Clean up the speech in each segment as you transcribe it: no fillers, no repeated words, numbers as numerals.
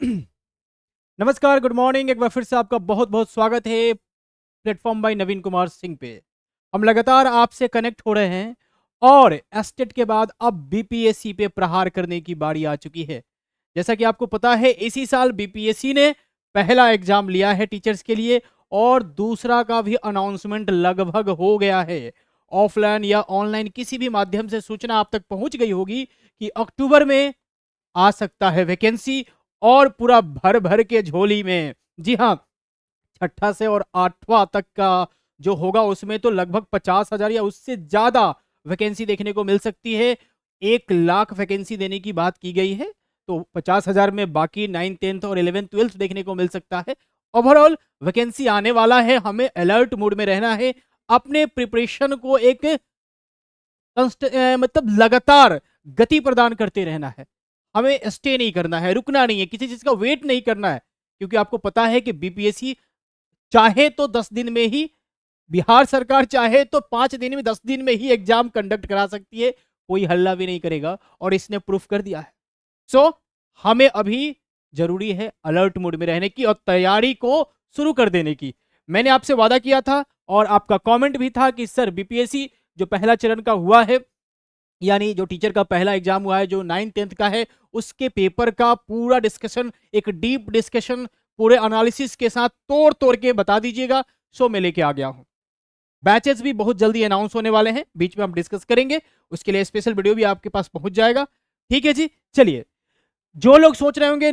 नमस्कार, good morning. एक बार फिर से आपका बहुत बहुत स्वागत है प्लेटफॉर्म बाय नवीन कुमार सिंह पे। हम लगातार आपसे कनेक्ट हो रहे हैं और एस्टेट के बाद अब बीपीएससी पे प्रहार करने की बारी आ चुकी है। जैसा कि आपको पता है, इसी साल बीपीएससी ने पहला एग्जाम लिया है टीचर्स के लिए और दूसरा का भी अनाउंसमेंट लगभग हो गया है। ऑफलाइन या ऑनलाइन किसी भी माध्यम से सूचना आप तक पहुंच गई होगी कि अक्टूबर में आ सकता है वैकेंसी, और पूरा भर भर के झोली में। जी हाँ, छठा से और आठवां तक का जो होगा उसमें तो लगभग 50,000 या उससे ज्यादा वैकेंसी देखने को मिल सकती है। 1 लाख वैकेंसी देने की बात की गई है, तो 50,000 में बाकी 9th 10th और 11th 12th देखने को मिल सकता है। ओवरऑल वैकेंसी आने वाला है, हमें अलर्ट मोड में रहना है, अपने प्रिपरेशन को एक मतलब लगातार गति प्रदान करते रहना है। हमें स्टे नहीं करना है, रुकना नहीं है, किसी चीज का वेट नहीं करना है, क्योंकि आपको पता है कि बीपीएससी चाहे तो 10 दिन में ही, बिहार सरकार चाहे तो 5 दिन में, 10 दिन में ही एग्जाम कंडक्ट करा सकती है, कोई हल्ला भी नहीं करेगा, और इसने प्रूफ कर दिया है। सो हमें अभी जरूरी है अलर्ट मोड में रहने की और तैयारी को शुरू कर देने की। मैंने आपसे वादा किया था और आपका कमेंट भी था कि सर बीपीएससी जो पहला चरण का हुआ है, यानी जो टीचर का पहला एग्जाम हुआ है जो 9th 10th का है, उसके पेपर का पूरा डिस्कशन, एक डीप डिस्कशन पूरे एनालिसिस के साथ तोड़ तोड़ के बता दीजिएगा। सो मैं लेके आ गया हूं। बैचेस भी बहुत जल्दी अनाउंस होने वाले हैं, बीच में हम डिस्कस करेंगे, उसके लिए स्पेशल वीडियो भी आपके पास पहुंच जाएगा। ठीक है जी, चलिए। जो लोग सोच रहे होंगे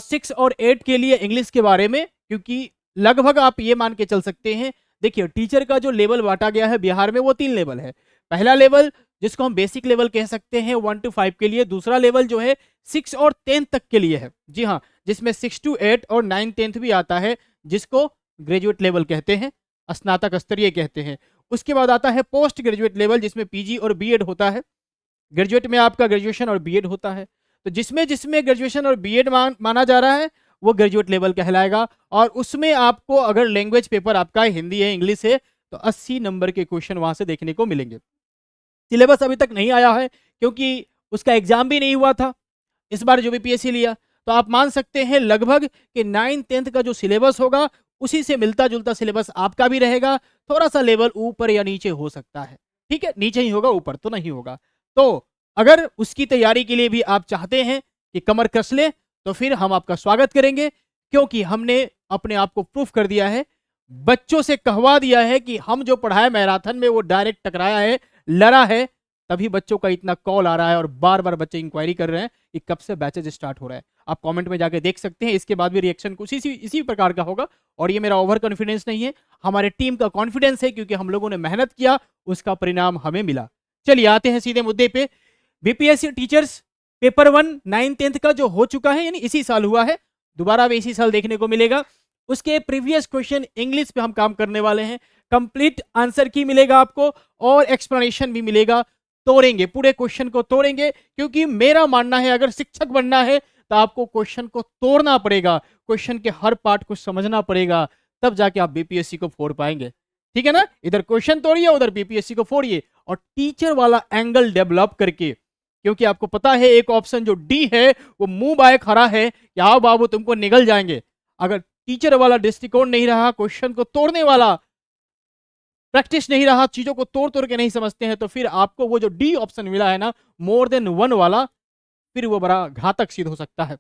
6 और 8 के लिए इंग्लिश के बारे में, क्योंकि लगभग आप ये मान के चल सकते हैं, देखिए टीचर का जो लेवल बांटा गया है बिहार में वो 3 लेवल है। पहला लेवल जिसको हम बेसिक लेवल कह सकते हैं 1 to 5 के लिए, दूसरा लेवल जो है 6 और 10 तक के लिए है। जी हाँ, जिसमें 6 to 8 और 9 10th भी आता है, जिसको ग्रेजुएट लेवल कहते हैं, स्नातक स्तरीय कहते हैं। उसके बाद आता है पोस्ट ग्रेजुएट लेवल, जिसमें पीजी और बीएड होता है। ग्रेजुएट में आपका ग्रेजुएशन और बीएड होता है, तो जिसमें जिसमें ग्रेजुएशन और बीएड माना जा रहा है वो ग्रेजुएट लेवल कहलाएगा। और उसमें आपको अगर लैंग्वेज पेपर आपका हिंदी है, इंग्लिश है, तो 80 नंबर के क्वेश्चन वहां से देखने को मिलेंगे। सिलेबस अभी तक नहीं आया है क्योंकि उसका एग्जाम भी नहीं हुआ था इस बार जो बीपीएससी लिया, तो आप मान सकते हैं लगभग कि 9th 10th का जो सिलेबस होगा उसी से मिलता जुलता सिलेबस आपका भी रहेगा। थोड़ा सा लेवल ऊपर या नीचे हो सकता है, ठीक है, नीचे ही होगा, ऊपर तो नहीं होगा। तो अगर उसकी तैयारी के लिए भी आप चाहते हैं कि कमर कस ले, तो फिर हम आपका स्वागत करेंगे, क्योंकि हमने अपने आप को प्रूफ कर दिया है, बच्चों से कहवा दिया है कि हम जो पढ़ाए मैराथन में वो डायरेक्ट टकराया है, लड़ा है, तभी बच्चों का इतना कॉल आ रहा है और बार बार बच्चे इंक्वायरी कर रहे हैं कि कब से बैचेज स्टार्ट हो रहा है। आप कमेंट में जाके देख सकते हैं, इसके बाद भी रिएक्शन कुछ इसी प्रकार का होगा। और ये मेरा ओवर कॉन्फिडेंस नहीं है, हमारे टीम का कॉन्फिडेंस है, क्योंकि हम लोगों ने मेहनत किया, उसका परिणाम हमें मिला। चलिए आते हैं सीधे मुद्दे पे। BPSC teachers paper 1 9th 10th का जो हो चुका है, यानी इसी साल हुआ है, दोबारा भी इसी साल देखने को मिलेगा। उसके प्रीवियस क्वेश्चन इंग्लिश पे हम काम करने वाले हैं, कंप्लीट आंसर की मिलेगा आपको और एक्सप्लेनेशन भी मिलेगा। तोड़ेंगे, पूरे क्वेश्चन को तोड़ेंगे, क्योंकि मेरा मानना है अगर शिक्षक बनना है तो आपको क्वेश्चन को तोड़ना पड़ेगा, क्वेश्चन के हर पार्ट को समझना पड़ेगा, तब जाके आप बीपीएससी को फोड़ पाएंगे। ठीक है ना, इधर क्वेश्चन तोड़िए, उधर बीपीएससी को फोड़िए, और टीचर वाला एंगल डेवलप करके, क्योंकि आपको पता है एक ऑप्शन जो डी है वो मुंह बाय खड़ा है कि आओ बाबू तुमको निगल जाएंगे। अगर टीचर वाला दृष्टिकोण नहीं रहा, क्वेश्चन को तोड़ने वाला प्रैक्टिस नहीं रहा, चीजों को तोड़ तोड़ के नहीं समझते हैं, तो फिर आपको वो जो डी ऑप्शन मिला है ना, मोर देन वन वाला, फिर वो बड़ा घातक सिद्ध हो सकता है।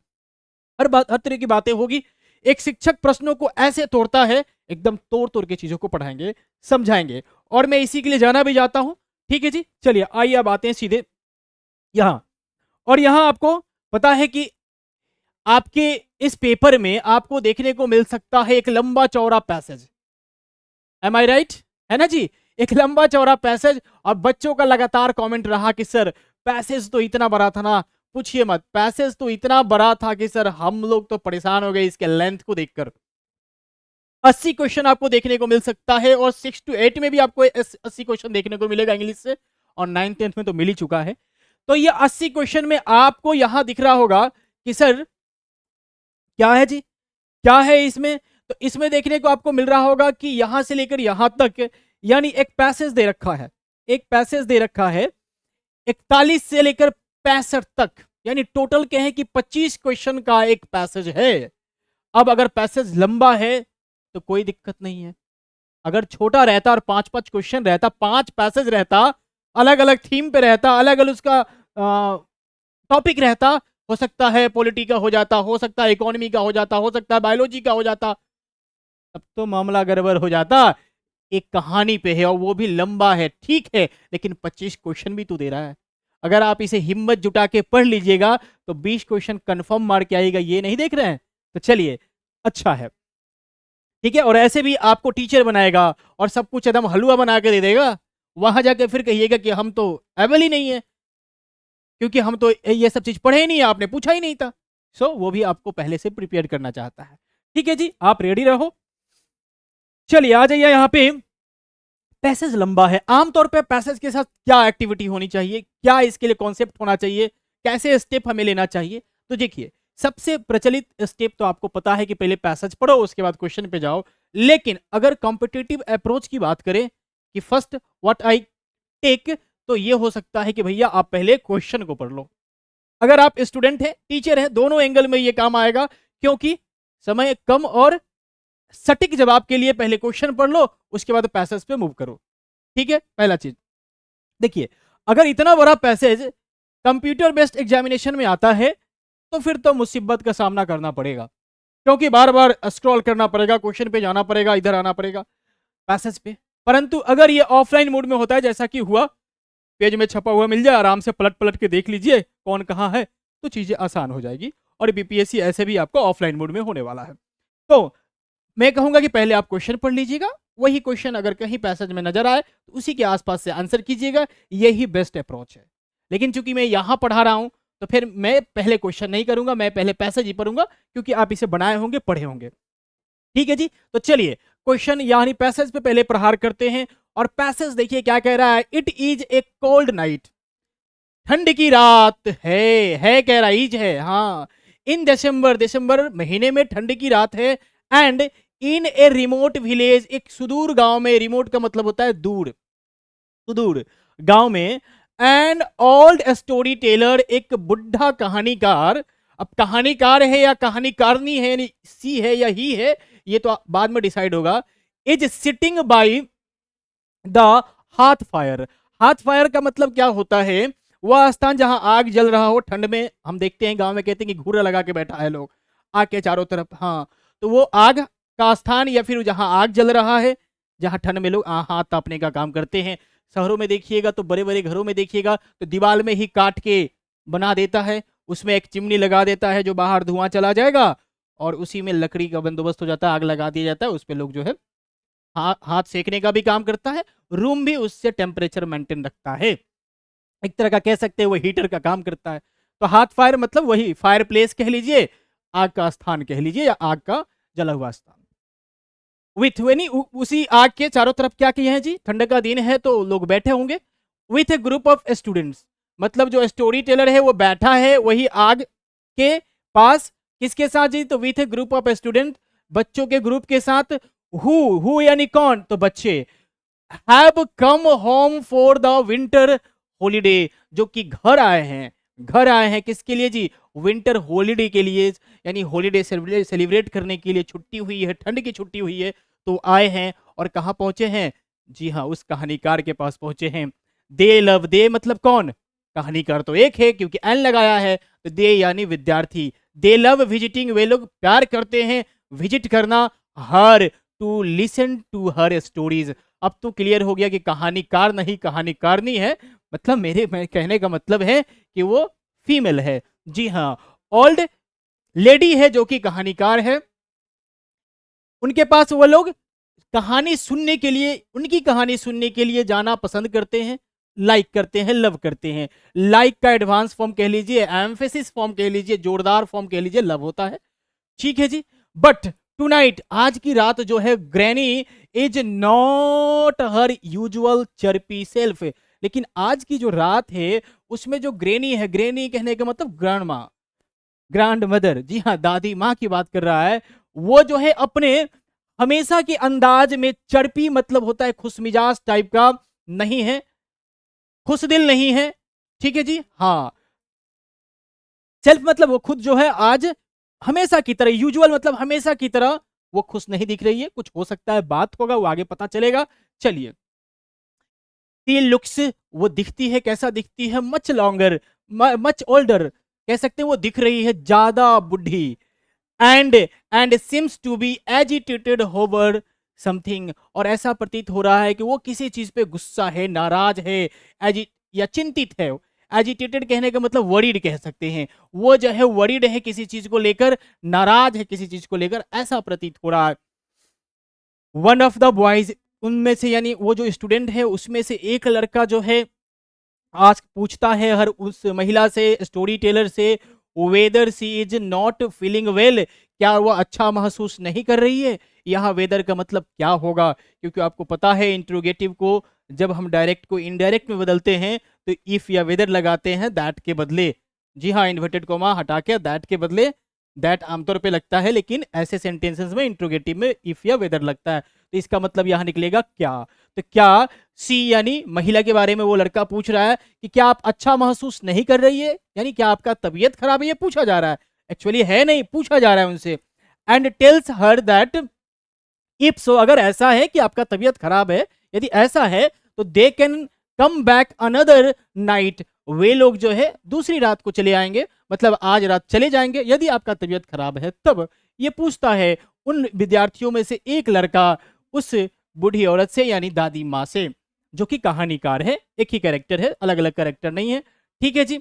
हर तरह की बातें होगी। एक शिक्षक प्रश्नों को ऐसे तोड़ता है, एकदम तोड़ तोड़ के चीजों को पढ़ाएंगे, समझाएंगे, और मैं इसी के लिए जाना भी जाता हूं। ठीक है जी, चलिए आइए अब आते हैं सीधे यहां। और यहां आपको पता है कि आपके इस पेपर में आपको देखने को मिल सकता है एक लंबा चौड़ा पैसेज। एम आई राइट, है ना जी, एक लंबा चौड़ा पैसेज। और बच्चों का लगातार कमेंट रहा कि सर पैसेज तो इतना बड़ा था ना, पूछिए मत, पैसेज तो इतना बड़ा था कि सर हम लोग तो परेशान हो गए इसके लेंथ को देखकर। 80 क्वेश्चन आपको देखने को मिल सकता है, और 6 to 8 में भी आपको 80 क्वेश्चन देखने को मिलेगा इंग्लिश से, और 9th 10th में तो मिल ही चुका है। तो ये 80 क्वेश्चन में आपको यहां दिख रहा होगा कि सर क्या है जी, क्या है इसमें। तो इसमें देखने को आपको मिल रहा होगा कि यहां से लेकर यहां तक, यानी एक पैसेज दे रखा है, एक पैसेज दे रखा है 41 से लेकर 65 तक, यानी टोटल कहें कि 25 क्वेश्चन का एक पैसेज है। अब अगर पैसेज लंबा है तो कोई दिक्कत नहीं है, अगर छोटा रहता और 5-5 क्वेश्चन रहता, 5 पैसेज रहता, अलग अलग थीम पे रहता, अलग अलग उसका टॉपिक रहता, हो सकता है पॉलिटी का हो जाता, हो सकता है इकोनॉमी का हो जाता, हो सकता है बायोलॉजी का हो जाता, तब तो मामला गड़बड़ हो जाता। एक कहानी पे है और वो भी लंबा है, ठीक है, लेकिन 25 क्वेश्चन भी तो दे रहा है। अगर आप इसे हिम्मत जुटा के पढ़ लीजिएगा तो 20 क्वेश्चन कंफर्म मार के आएगा, ये नहीं देख रहे हैं? तो चलिए, अच्छा है, ठीक है। और ऐसे भी आपको टीचर बनाएगा और सब कुछ एकदम हलवा बना के दे देगा, वहां जाके फिर कहिएगा कि हम तो एबल ही नहीं है, क्योंकि हम तो ये सब चीज पढ़े ही नहीं है, आपने पूछा ही नहीं था। सो वो भी आपको पहले से प्रिपेयर करना चाहता है। ठीक है जी, आप रेडी रहो। चलिए आ जाइए यहाँ पे। पैसेज लंबा है, आमतौर पे पैसेज के साथ क्या एक्टिविटी होनी चाहिए, क्या इसके लिए कॉन्सेप्ट होना चाहिए, कैसे स्टेप हमें लेना चाहिए? तो देखिए, सबसे प्रचलित स्टेप तो आपको पता है कि पहले पैसेज पढ़ो, उसके बाद क्वेश्चन पे जाओ। लेकिन अगर कॉम्पिटिटिव अप्रोच की बात करें कि फर्स्ट व्हाट आई टेक, तो ये हो सकता है कि भैया आप पहले क्वेश्चन को पढ़ लो। अगर आप स्टूडेंट है, टीचर है, दोनों एंगल में ये काम आएगा, क्योंकि समय कम और सटीक जवाब के लिए पहले क्वेश्चन पढ़ लो, उसके बाद पैसेज पे मूव करो। ठीक है, पहला चीज देखिए, अगर इतना बड़ा पैसेज कंप्यूटर बेस्ड एग्जामिनेशन में आता है तो फिर तो मुसीबत का सामना करना पड़ेगा, क्योंकि बार बार स्क्रॉल करना पड़ेगा, क्वेश्चन पे जाना पड़ेगा, इधर आना पड़ेगा पैसेज पे। परंतु अगर ये ऑफलाइन मोड में होता है, जैसा कि हुआ, पेज में छपा हुआ मिल जाए, आराम से पलट पलट के देख लीजिए कौन कहाँ है, तो चीजें आसान हो जाएगी। और बीपीएससी ऐसे भी आपको ऑफलाइन मोड में होने वाला है। तो मैं कहूंगा कि पहले आप क्वेश्चन पढ़ लीजिएगा, वही क्वेश्चन अगर कहीं पैसेज में नजर आए तो उसी के आसपास से आंसर कीजिएगा, यही बेस्ट अप्रोच है। लेकिन चूंकि मैं यहां पढ़ा रहा हूं तो फिर मैं पहले क्वेश्चन नहीं करूंगा, मैं पहले पैसेज ही पढ़ूंगा, क्योंकि आप इसे बनाए होंगे, पढ़े होंगे। ठीक है जी, तो चलिए क्वेश्चन यानी पैसेज पे पहले प्रहार करते हैं। और पैसेज देखिए क्या कह रहा है, it is a cold night, ठंड की रात है कह रहा, इज है, हाँ, इन दिसंबर, दिसंबर महीने में ठंड की रात है, and in a remote village, एक सुदूर गांव में, रिमोट का मतलब होता है दूर, सुदूर गांव में, एंड ओल्ड स्टोरी टेलर, एक बुढ़ा कहानीकार, अब कहानीकार है या कहानीकारनी है, यानी सी है या ही है, ये तो बाद में डिसाइड होगा, इज सिटिंग बाई द हाथ फायर। हाथ फायर का मतलब क्या होता है, वह स्थान जहां आग जल रहा हो, ठंड में हम देखते हैं गांव में कहते हैं कि घूरा लगा के बैठा है लोग आग के चारों तरफ, हाँ, तो वो आग का स्थान या फिर जहां आग जल रहा है, जहां ठंड में लोग हाथ तापने का काम करते हैं। शहरों में देखिएगा तो बड़े बड़े घरों में देखिएगा तो दीवार में ही काट के बना देता है, उसमें एक चिमनी लगा देता है जो बाहर धुआं चला जाएगा, और उसी में लकड़ी का बंदोबस्त हो जाता है, आग लगा दिया जाता है, उस पर लोग जो है हाथ सेकने का भी काम करता है, रूम भी उससे टेम्परेचर मेंटेन रखता है, एक तरह का कह सकते हैं वो हीटर का काम करता है। तो हाथ फायर मतलब वही फायर प्लेस कह लीजिए, आग का स्थान कह लीजिए, या आग का जला हुआ स्थान। विथ यानी उसी आग के चारों तरफ क्या किए हैं जी, ठंड का दिन है तो लोग बैठे होंगे, with A group of students, मतलब जो स्टोरी टेलर है वो बैठा है वही आग के पास, किसके साथ जी, तो with A group of student, बच्चों के ग्रुप के साथ, हु यानी कौन, तो बच्चे, have come home for the winter holiday, जो कि घर आए हैं, घर आए हैं किसके लिए जी, विंटर हॉलीडे के लिए, यानी हॉलीडे सेलिब्रेट करने के लिए, छुट्टी हुई है, ठंड की छुट्टी हुई है, तो आए हैं। और कहाँ पहुंचे हैं, जी हाँ, उस कहानीकार के पास पहुंचे हैं। दे लव, दे मतलब कौन, कहानीकार तो एक है क्योंकि एन लगाया है, तो दे यानी विद्यार्थी, दे लव विजिटिंग, वे लोग प्यार करते हैं विजिट करना, her, to listen to her stories. अब तो क्लियर हो गया कि कहानीकार नहीं कहानीकारनी है, मतलब मैं कहने का मतलब है कि वो फीमेल है। जी हाँ, ओल्ड लेडी है जो कि कहानीकार है, उनके पास वो लोग कहानी सुनने के लिए, उनकी कहानी सुनने के लिए जाना पसंद करते हैं, लाइक करते हैं, लव करते हैं। लाइक का एडवांस फॉर्म कह लीजिए, एम्फेसिस फॉर्म कह लीजिए, जोरदार फॉर्म कह लीजिए, लव होता है। ठीक है जी, बट टुनाइट, आज की रात जो है, granny is not her usual chirpy self, लेकिन आज की जो रात है उसमें जो ग्रैनी है, ग्रैनी कहने का मतलब ग्रैंड माँ, ग्रैंड मदर, जी हाँ, दादी माँ की बात कर रहा है, वो जो है अपने हमेशा के अंदाज में, चर्पी मतलब होता है खुशमिजाज टाइप का नहीं है, खुश दिल नहीं है। ठीक है जी, हाँ, सेल्फ मतलब वो खुद जो है आज हमेशा की तरह, यूजुअल मतलब हमेशा की तरह वो खुश नहीं दिख रही है, कुछ हो सकता है बात होगा वो आगे पता चलेगा। चलिए, शी लुक्स वो दिखती है, कैसा दिखती है, मच लॉन्गर, मच ओल्डर, कह सकते हैं वो दिख रही है ज्यादा बुढ़ी। And seems to be agitated hover something, और ऐसा प्रतीत हो रहा है कि वो किसी चीज पे गुस्सा है, नाराज है, एजि या चिंतित है। एजिटेटेड कहने का मतलब वरीड कह सकते हैं, वो जो है वरीड है किसी चीज को लेकर, नाराज है किसी चीज को लेकर, ऐसा प्रतीत हो रहा है। वन ऑफ द बॉयज, उनमें से यानी वो जो स्टूडेंट है उसमें से एक लड़का जो है आज पूछता है हर उस महिला से, स्टोरी टेलर से, weather C is not feeling well, क्या वो अच्छा महसूस नहीं कर रही है। यहाँ वेदर का मतलब क्या होगा, क्योंकि आपको पता है इंट्रोगेटिव को जब हम डायरेक्ट को इनडायरेक्ट में बदलते हैं तो इफ या वेदर लगाते हैं दैट के बदले। जी हाँ, इन्वर्टेड कोमा हटा के दैट के बदले दैट आमतौर पे लगता है, लेकिन ऐसे सेंटेंसेस में इंट्रोगेटिव में इफ या वेदर लगता है। तो इसका मतलब यहाँ निकलेगा क्या। तो क्या सी यानी महिला के बारे में वो लड़का पूछ रहा है कि क्या आप अच्छा महसूस नहीं कर रही है, यानी क्या आपका तबीयत खराब है, ये पूछा जा रहा है, एक्चुअली है नहीं, पूछा जा रहा है उनसे। And tells her that if so, अगर ऐसा है कि आपका तबीयत खराब है, यदि ऐसा है तो they can come back another night, वे लोग जो है दूसरी रात को चले आएंगे, मतलब आज रात चले जाएंगे यदि आपका तबीयत खराब है तब। ये पूछता है उन विद्यार्थियों में से एक लड़का उस बूढ़ी औरत से यानी दादी माँ से, जो कि कहानीकार है, एक ही कैरेक्टर है, अलग अलग कैरेक्टर नहीं है, ठीक है जी।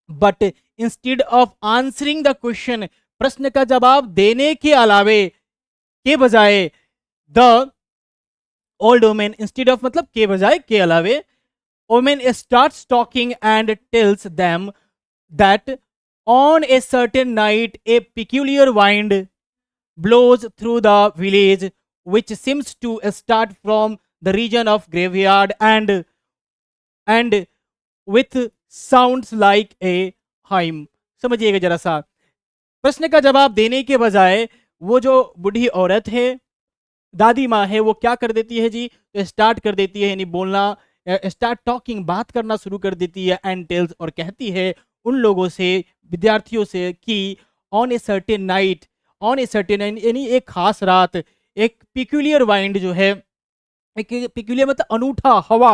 But instead of answering the question, प्रश्न का जवाब देने के अलावे, के बजाय, the old women, instead of मतलब के बजाय, के अलावे, women starts talking and tells them that on a certain night a peculiar wind blows through the village which seems to start from the region of graveyard and with sounds like a hymn। समझिएगा जरा सा, प्रश्न का जवाब देने के बजाय वो जो बूढ़ी औरत है, दादी माँ है, वो क्या कर देती है जी, तो स्टार्ट कर देती है यानी बोलना, स्टार्ट टॉकिंग, बात करना शुरू कर देती है, एंड टेल्स और कहती है उन लोगों से, विद्यार्थियों से कि on a certain night, on a certain यानी एक खास रात, एक पिक्यूलियर वाइंड जो है, एक पिक्यूलियर मतलब अनूठा, हवा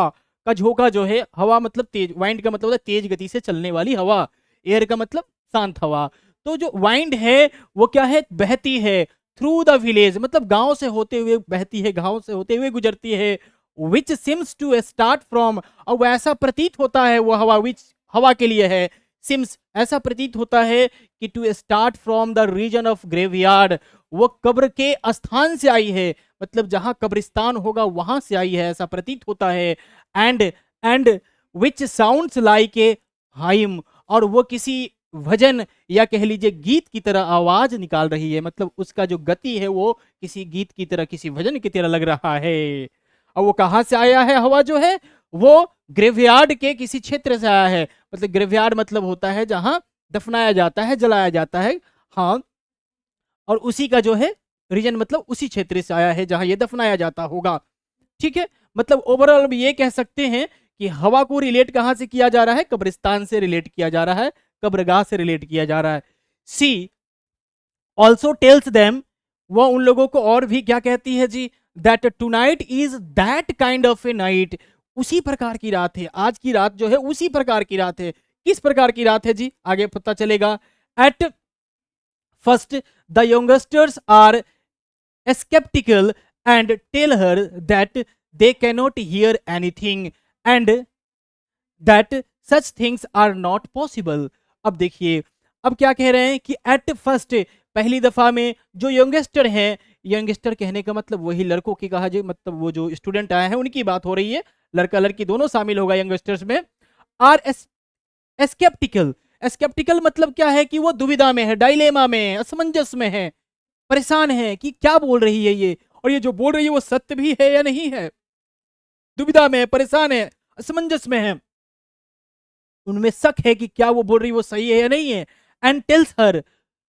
का झोंका जो है, हवा मतलब तेज, वाइंड का मतलब होता है तेज गति से चलने वाली हवा, एयर का मतलब शांत हवा। तो जो वाइंड है वो क्या है, बहती है थ्रू द विलेज, मतलब गांव से होते हुए बहती है, गांव से होते हुए गुजरती है, विच सिम्स टू स्टार्ट फ्रॉम, और वो ऐसा प्रतीत होता है, वो हवा विच हवा के लिए है, सिम्स ऐसा प्रतीत होता है कि to start from the region of graveyard, वो कब्र के स्थान से आई है, मतलब जहां कब्रिस्तान होगा वहां से आई है, ऐसा प्रतीत होता है। And which sounds like a hymn, और वो किसी भजन या कह लीजिए गीत की तरह आवाज निकाल रही है, मतलब उसका जो गति है वो किसी गीत की तरह, किसी भजन की तरह लग रहा है। और वो कहां से आया है, हवा जो है वो ग्रेवयार्ड के किसी क्षेत्र से आया है, मतलब ग्रेवयार्ड मतलब होता है जहां दफनाया जाता है, जलाया जाता है, हाँ, और उसी का जो है रीजन मतलब उसी क्षेत्र से आया है जहां ये दफनाया जाता होगा, ठीक है। मतलब ओवरऑल हम ये कह सकते हैं कि हवा को रिलेट कहां से किया जा रहा है, कब्रिस्तान से रिलेट किया जा रहा है, कब्रगाह से रिलेट किया जा रहा है। सी ऑल्सो टेल्स देम, वो उन लोगों को और भी क्या कहती है जी, that tonight is that kind of a night, उसी प्रकार की रात है, आज की रात जो है उसी प्रकार की रात है। किस प्रकार की रात है जी, आगे पता चलेगा। At first the youngsters are skeptical and tell her that they cannot hear anything and that such things are not possible। अब देखिए, अब क्या कह रहे हैं कि एट फर्स्ट, पहली दफा में जो यंगस्टर है, यंगस्टर कहने का मतलब वही लड़कों की कहा जाए, मतलब वो जो स्टूडेंट आए हैं उनकी बात हो रही है, लड़का लड़की दोनों शामिल होगा यंगस्टर्स में। आर स्केप्टिकल, स्केप्टिकल मतलब क्या है कि वो दुविधा में है, डायलेमा में है, असमंजस में है, परेशान है कि क्या बोल रही है ये, और ये जो बोल रही है वो सत्य भी है या नहीं है, दुविधा में है, परेशान है, असमंजस में है, उनमें शक है कि क्या वो बोल रही है वो सही है या नहीं है। एंड टेल्स हर,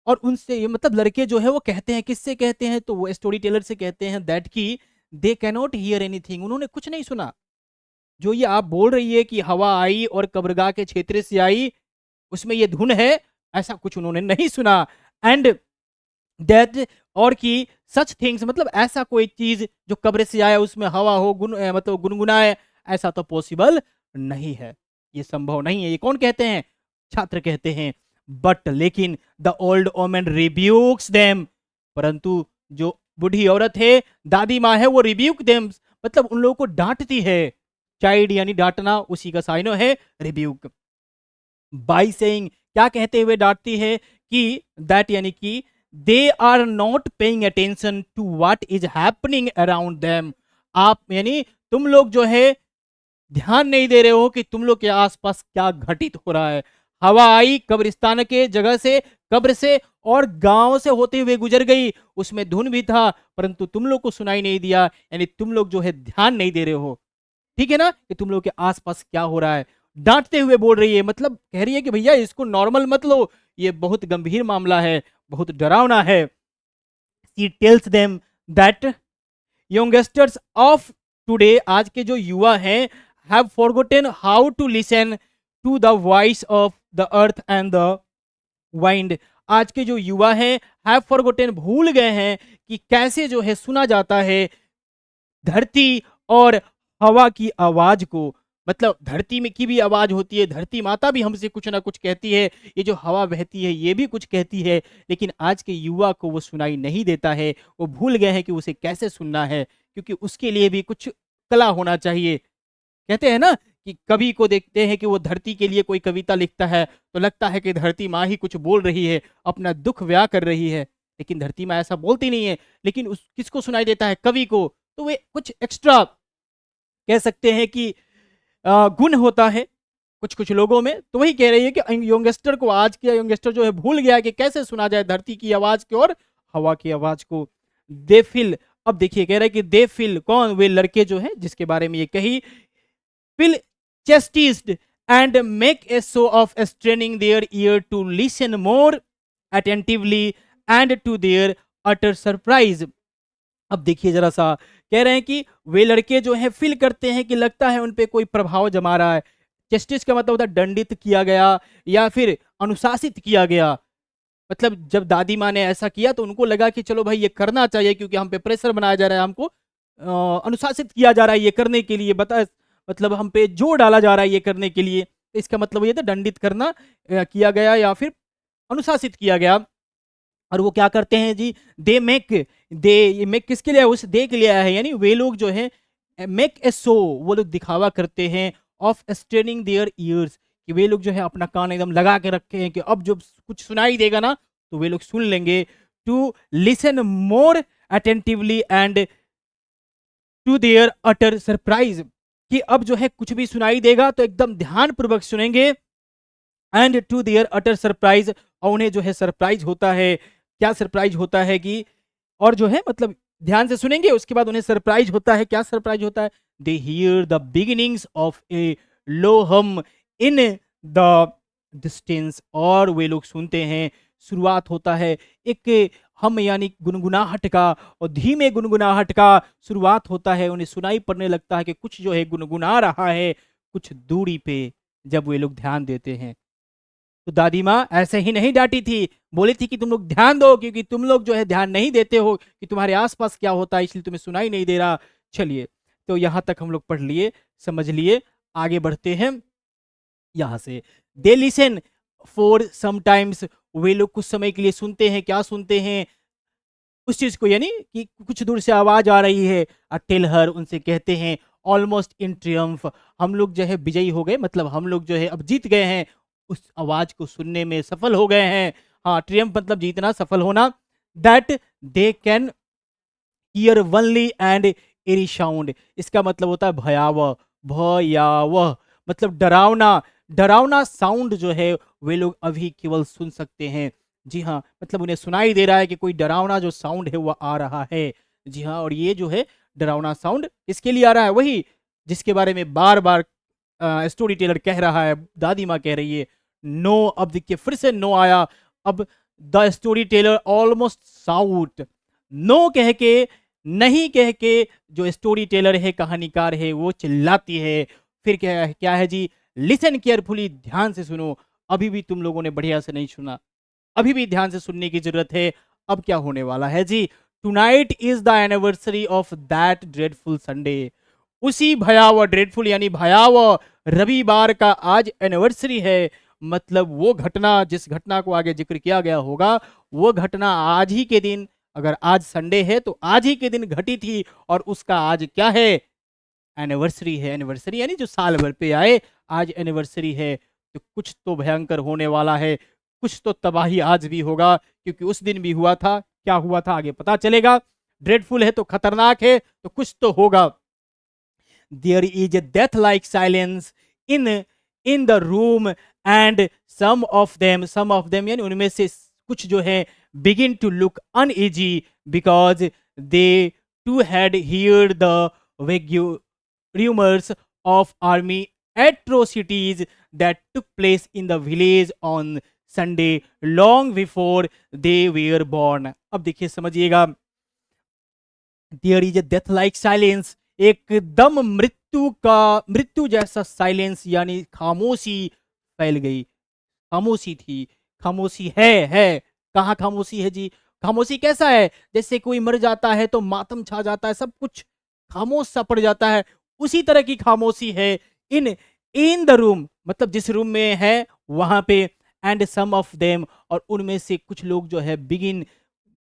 और उनसे ये मतलब लड़के जो है वो कहते हैं, किससे कहते हैं, तो वो स्टोरी टेलर से कहते हैं दैट की दे कैनॉट हियर एनीथिंग, उन्होंने कुछ नहीं सुना, जो ये आप बोल रही है कि हवा आई और कब्रगाह के क्षेत्र से आई, उसमें ये धुन है, ऐसा कुछ उन्होंने नहीं सुना। एंड दैट, और कि सच थिंग्स, मतलब ऐसा कोई चीज जो कब्र से आया उसमें हवा हो, मतलब गुनगुनाए, ऐसा तो पॉसिबल नहीं है, ये संभव नहीं है। ये कौन कहते हैं? छात्र कहते हैं। बट लेकिन the old woman rebukes them, परंतु जो बूढ़ी औरत है, दादी माँ है, वो रिब्यूक देम, मतलब उन लोगों को डांटती है। चाइल्ड यानी डांटना, उसी का साइनो है रिब्यूक। बाई सेइंग, क्या कहते हुए डांटती है? कि दैट यानी कि they are not paying attention to what is happening around them. आप यानी तुम लोग जो है ध्यान नहीं दे रहे हो कि तुम लोग के आसपास क्या घटित हो रहा है। हवा आई कब्रिस्तान के जगह से, कब्र से, और गांव से होते हुए गुजर गई, उसमें धुन भी था, परंतु तुम लोग को सुनाई नहीं दिया, यानी तुम लोग जो है ध्यान नहीं दे रहे हो। ठीक है ना, कि तुम लोग के आसपास क्या हो रहा है। डांटते हुए बोल रही है, मतलब कह रही है कि भैया इसको नॉर्मल मत लो, ये बहुत गंभीर मामला है, बहुत डरावना है। She tells them that youngsters of today, आज के जो युवा हैं, have forgotten how to listen to the voice of the earth and the wind. आज के जो युवा हैं हैव फॉरगॉटन, भूल गए हैं कि कैसे जो है सुना जाता है धरती और हवा की आवाज को। मतलब धरती में की भी आवाज होती है, धरती माता भी हमसे कुछ ना कुछ कहती है, ये जो हवा बहती है ये भी कुछ कहती है, लेकिन आज के युवा को वो सुनाई नहीं देता है। वो भूल गए हैं कि उसे कैसे सुनना है, क्योंकि उसके लिए भी कुछ कला होना चाहिए। कहते हैं ना कि कवि को देखते हैं कि वो धरती के लिए कोई कविता लिखता है तो लगता है कि धरती माँ ही कुछ बोल रही है, अपना दुख व्याह कर रही है, लेकिन धरती माँ ऐसा बोलती नहीं है। लेकिन उस किसको सुनाई देता है? कवि को। तो वे कुछ एक्स्ट्रा कह सकते हैं कि गुण होता है कुछ कुछ लोगों में। तो वही कह रही है कि यंगस्टर को, आज के यंगस्टर जो है भूल गया कि कैसे सुना जाए धरती की आवाज को और हवा की आवाज को। दे फील, अब देखिए कह रहा है कि दे फील, कौन? वे लड़के जो है जिसके बारे में ये कही, feel chastised and make a show of straining their ear to listen more attentively and to their utter surprise। अब देखिए जरा सा, कह रहे हैं कि वे लड़के जो हैं फील करते हैं कि लगता है उन पे कोई प्रभाव जमा रहा है। जस्टिस का मतलब होता है दंडित किया गया या फिर अनुशासित किया गया। मतलब जब दादी माँ ने ऐसा किया तो उनको लगा कि चलो भाई ये करना चाहिए, क्योंकि हम पे प्रेशर बनाया जा रहा है, हमको अनुशासित किया जा रहा है ये करने के लिए, बता मतलब हम पे जोर डाला जा रहा है ये करने के लिए। तो इसका मतलब ये था दंडित करना किया गया या फिर अनुशासित किया गया। और वो क्या करते हैं जी? दे मेक, दे मेक किसके लिए? उस दे के लिए आया है, यानी वे लोग जो है मेक ए शो, वो लोग दिखावा करते हैं ऑफ स्ट्रेनिंग देयर ईयर्स, कि वे लोग जो है अपना कान एकदम लगा के रखे हैं कि अब जब कुछ सुनाई देगा ना तो वे लोग सुन लेंगे। To listen more attentively and to their utter surprise, कि अब जो है कुछ भी सुनाई देगा तो एकदम ध्यान पूर्वक सुनेंगे। And to their utter surprise, और उन्हें जो है सरप्राइज होता है। क्या सरप्राइज होता है कि, और जो है मतलब ध्यान से सुनेंगे उसके बाद उन्हें सरप्राइज होता है। क्या सरप्राइज होता है? They hear the beginnings of a low hum in the distance, और वे लोग सुनते हैं शुरुआत होता है एक हम यानी गुनगुनाहट का, और धीमे गुनगुनाहट का शुरुआत होता है। उन्हें सुनाई पड़ने लगता है कि कुछ जो है गुनगुना रहा है कुछ दूरी पे, जब वे लोग ध्यान देते हैं। तो दादी माँ ऐसे ही नहीं डांटी थी, बोली थी कि तुम लोग ध्यान दो, क्योंकि तुम लोग जो है ध्यान नहीं देते हो कि तुम्हारे आसपास क्या होता है, इसलिए तुम्हें सुनाई नहीं दे रहा। चलिए, तो यहाँ तक हम लोग पढ़ लिए, समझ लिए, आगे बढ़ते हैं यहाँ से। दे लिसन फॉर समटाइम्स, वे लोग कुछ समय के लिए सुनते हैं। क्या सुनते हैं? उस चीज को, यानी कि कुछ दूर से आवाज आ रही है। टेल हर, उनसे कहते हैं, ऑलमोस्ट इन ट्रियम्फ, हम लोग जो है विजयी हो गए, मतलब हम लोग जो है अब जीत गए हैं, उस आवाज को सुनने में सफल हो गए हैं। हाँ, ट्रियम्फ मतलब जीतना, सफल होना। That they can hear only and eerie sound, इसका मतलब होता है भयावह, भयावह मतलब डरावना, डरावना साउंड जो है वे लोग अभी केवल सुन सकते हैं। जी हाँ, मतलब उन्हें सुनाई दे रहा है कि कोई डरावना जो साउंड है वो आ रहा है। जी हाँ, और ये जो है डरावना साउंड इसके लिए आ रहा है, वही जिसके बारे में बार बार स्टोरी टेलर कह रहा है, दादी माँ कह रही है। नो, अब देखिए फिर से नो आया। अब the story teller almost shouts, no कह के, नहीं कह के जो स्टोरी टेलर है, कहानीकार है, वो चिल्लाती है। फिर क्या है जी? लिसन केयरफुली, ध्यान से सुनो। अभी भी तुम लोगों ने बढ़िया से नहीं सुना, अभी भी ध्यान से सुनने की जरूरत है। अब क्या होने वाला है जी? Tonight is the anniversary of that dreadful Sunday. उसी भयावह, ड्रेडफुल यानी भयावह रविवार का आज एनिवर्सरी है। मतलब वो घटना, जिस घटना को आगे जिक्र किया गया होगा, वो घटना आज ही के दिन, अगर आज संडे है तो आज ही के दिन घटी थी, और उसका आज क्या है? एनिवर्सरी है। एनिवर्सरी यानी जो साल भर पे आए, आज एनिवर्सरी है। तो कुछ तो भयंकर होने वाला है, कुछ तो तबाही आज भी होगा, क्योंकि उस दिन भी हुआ था। क्या हुआ था आगे पता चलेगा। ड्रेडफुल है तो खतरनाक है, तो कुछ तो होगा। There is a death like silence in the room and some of them यानी उनमें से कुछ जो है begin to look uneasy because they too had hear the rumors of army atrocities that took place in the village on Sunday long before they were born। अब देखिए समझिएगा, there is a death like silence, एकदम मृत्यु जैसा silence यानी खामोशी फैल गई। खामोशी थी, खामोशी है। कहाँ खामोशी है जी? खामोशी कैसा है? जैसे कोई मर जाता है तो मातम छा जाता है, सब कुछ खामोश सा पड़ जाता है, उसी तरह की खामोशी है इन इन द रूम, मतलब जिस रूम में है वहां पे। एंड सम ऑफ देम, और उनमें से कुछ लोग जो है बिगिन,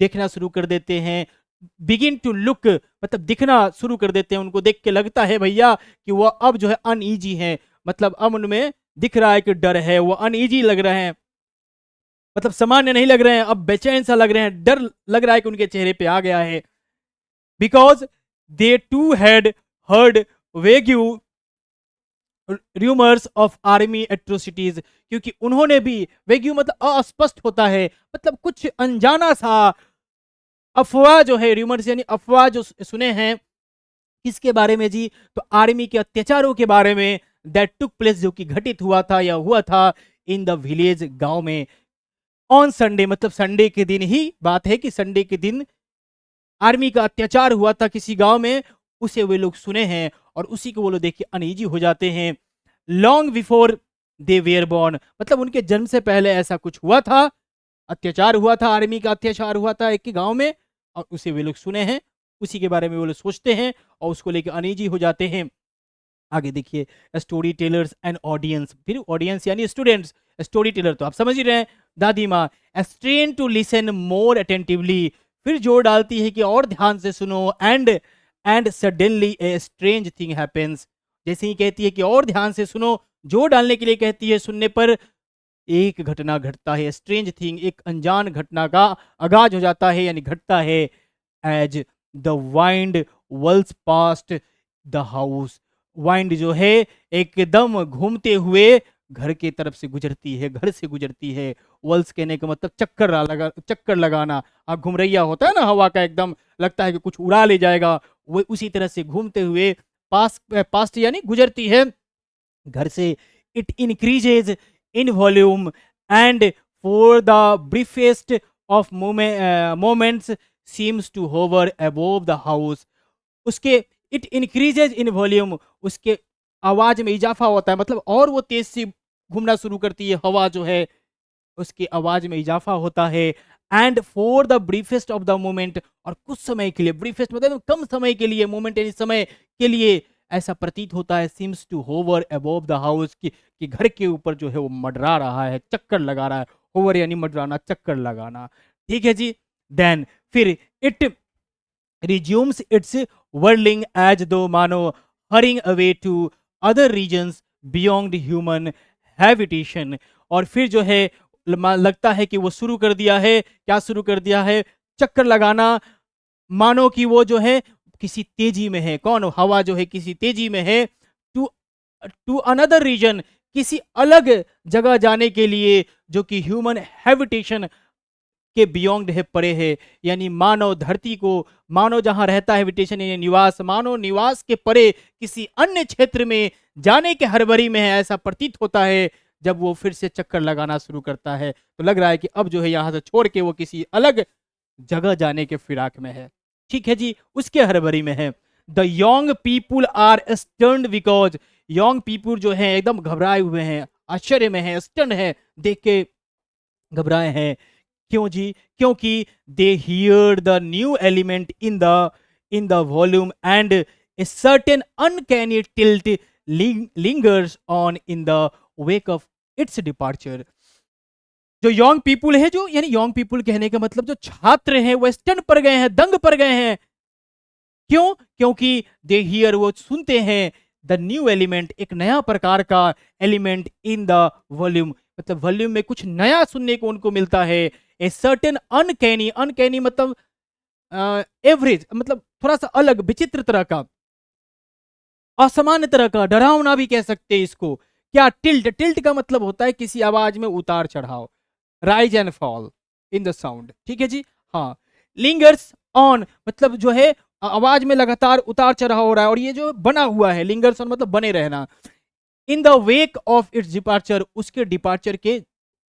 देखना शुरू कर देते हैं। बिगिन टू लुक मतलब दिखना शुरू कर देते हैं, उनको देख के लगता है भैया कि वो अब जो है अनईजी है, मतलब अब उनमें दिख रहा है कि डर है, वो अनईजी लग रहे हैं, मतलब सामान्य नहीं लग रहे हैं, अब बेचैन सा लग रहे हैं, डर लग रहा है कि उनके चेहरे पे आ गया है। Because they too had heard vague rumours of army atrocities, क्योंकि उन्होंने भी, वेग्यू मतलब अस्पष्ट होता है, मतलब कुछ अनजाना सा अफवाह जो है, रूमर्स यानी अफवाह जो सुने हैं। किसके बारे में जी? तो आर्मी के अत्याचारों के बारे में, दैट टुक प्लेस जो कि घटित हुआ था या हुआ था इन द विलेज, गांव में, ऑन संडे मतलब संडे के दिन ही बात है कि संडे के दिन आर्मी का अत्याचार हुआ था किसी गांव में, उसे वे लोग सुने हैं और उसी को वो लोग देख के अनईजी हो जाते हैं। Long before they were born, मतलब उनके जन्म से पहले ऐसा कुछ हुआ था, अत्याचार हुआ था, आर्मी का अत्याचार हुआ था एक गांव में, और उसे वे लोग सुने हैं, उसी के बारे में वो लोग सोचते हैं और उसको लेकर अनईजी हो जाते हैं। आगे देखिए, स्टोरी टेलर्स एंड ऑडियंस, फिर ऑडियंस यानी स्टूडेंट्स, स्टोरी टेलर तो आप समझ ही रहे हैं, दादी माँ, strain to listen more attentively, फिर जोर डालती है कि और ध्यान से सुनो, and suddenly a strange thing happens, जैसे ही कहती है कि और ध्यान से सुनो, जोर डालने के लिए कहती है, सुनने पर एक घटना घटता है, स्ट्रेंज थिंग, एक अनजान घटना का आगाज हो जाता है यानी घटता है। As the wind whirls past the house, wind जो है एकदम घूमते हुए घर के तरफ से गुजरती है, घर से गुजरती है। वल्स कहने का मतलब चक्कर लगाना, आप घुमरैया होता है ना हवा का, एकदम लगता है कि कुछ उड़ा ले जाएगा, वो उसी तरह से घूमते हुए पास्ट यानी गुजरती है घर से। It increases in volume and for the briefest of moments seems to hover above the house, उसके इट इंक्रीजेज इन वॉल्यूम, उसके आवाज में इजाफा होता है, मतलब और वो तेज से घूमना शुरू करती है, हवा जो है उसकी आवाज में इजाफा होता है। And for the briefest of the moment, और कुछ समय के लिए, ब्रीफेस्ट मतलब कम समय के लिए, मोमेंट यानी समय के लिए, ऐसा प्रतीत होता है, seems to hover above the house, कि घर के ऊपर जो है वो मंडरा रहा है, चक्कर लगा रहा है। होवर यानी मंडराना, चक्कर लगाना, ठीक है जी। देन फिर it resumes its whirling as though मानो hurrying away to other regions beyond human habitation, और फिर जो है लगता है कि वो शुरू कर दिया है, क्या शुरू कर दिया है? चक्कर लगाना, मानो कि वो जो है किसी तेजी में है, कौन? हवा जो है किसी तेजी में है, टू टू अनदर रीजन, किसी अलग जगह जाने के लिए, जो कि ह्यूमन हैबिटेशन के बियॉन्ड है, परे है, यानी मानव धरती को, मानव जहां रहता है, हैबिटेशन यानी निवास, मानव निवास के परे किसी अन्य क्षेत्र में जाने के हड़बड़ी में है, ऐसा प्रतीत होता है। जब वो फिर से चक्कर लगाना शुरू करता है तो लग रहा है कि अब जो है यहां से छोड़ के वो किसी अलग जगह जाने के फिराक में है, ठीक है जी, उसके हड़बड़ी में है। The young people are stunned because, young people जो है एकदम घबराए हुए हैं, आश्चर्य में है, स्टर्न है, देख के घबराए हैं। क्यों जी? क्योंकि दे hear the new element in the volume and a certain uncanny tilt lingers on in the wake of its departure. जो यंग पीपुल है, जो यानी यंग पीपुल कहने का मतलब जो छात्र हैं, वो स्टन पर गए हैं, दंग पर गए हैं। क्यों? क्योंकि दे हियर, वो सुनते हैं, द न्यू एलिमेंट, एक नया प्रकार का एलिमेंट इन द वॉल्यूम, मतलब वॉल्यूम में कुछ नया सुनने को उनको मिलता है। ए सर्टेन अनकैनी, अनकैनी मतलब एवरेज, मतलब थोड़ा सा अलग, विचित्र तरह का, असामान्य तरह का, डरावना भी कह सकते हैं इसको। क्या? टिल्ट, टिल्ट का मतलब होता है किसी आवाज में उतार चढ़ाव, rise and fall in the sound, ठीक है जी। हाँ, लिंगर्स ऑन मतलब जो है आवाज में लगातार उतार चढ़ाव हो रहा है, और ये जो बना हुआ है, लिंगर्स ऑन मतलब बने रहना। In the wake of its departure, उसके डिपार्चर के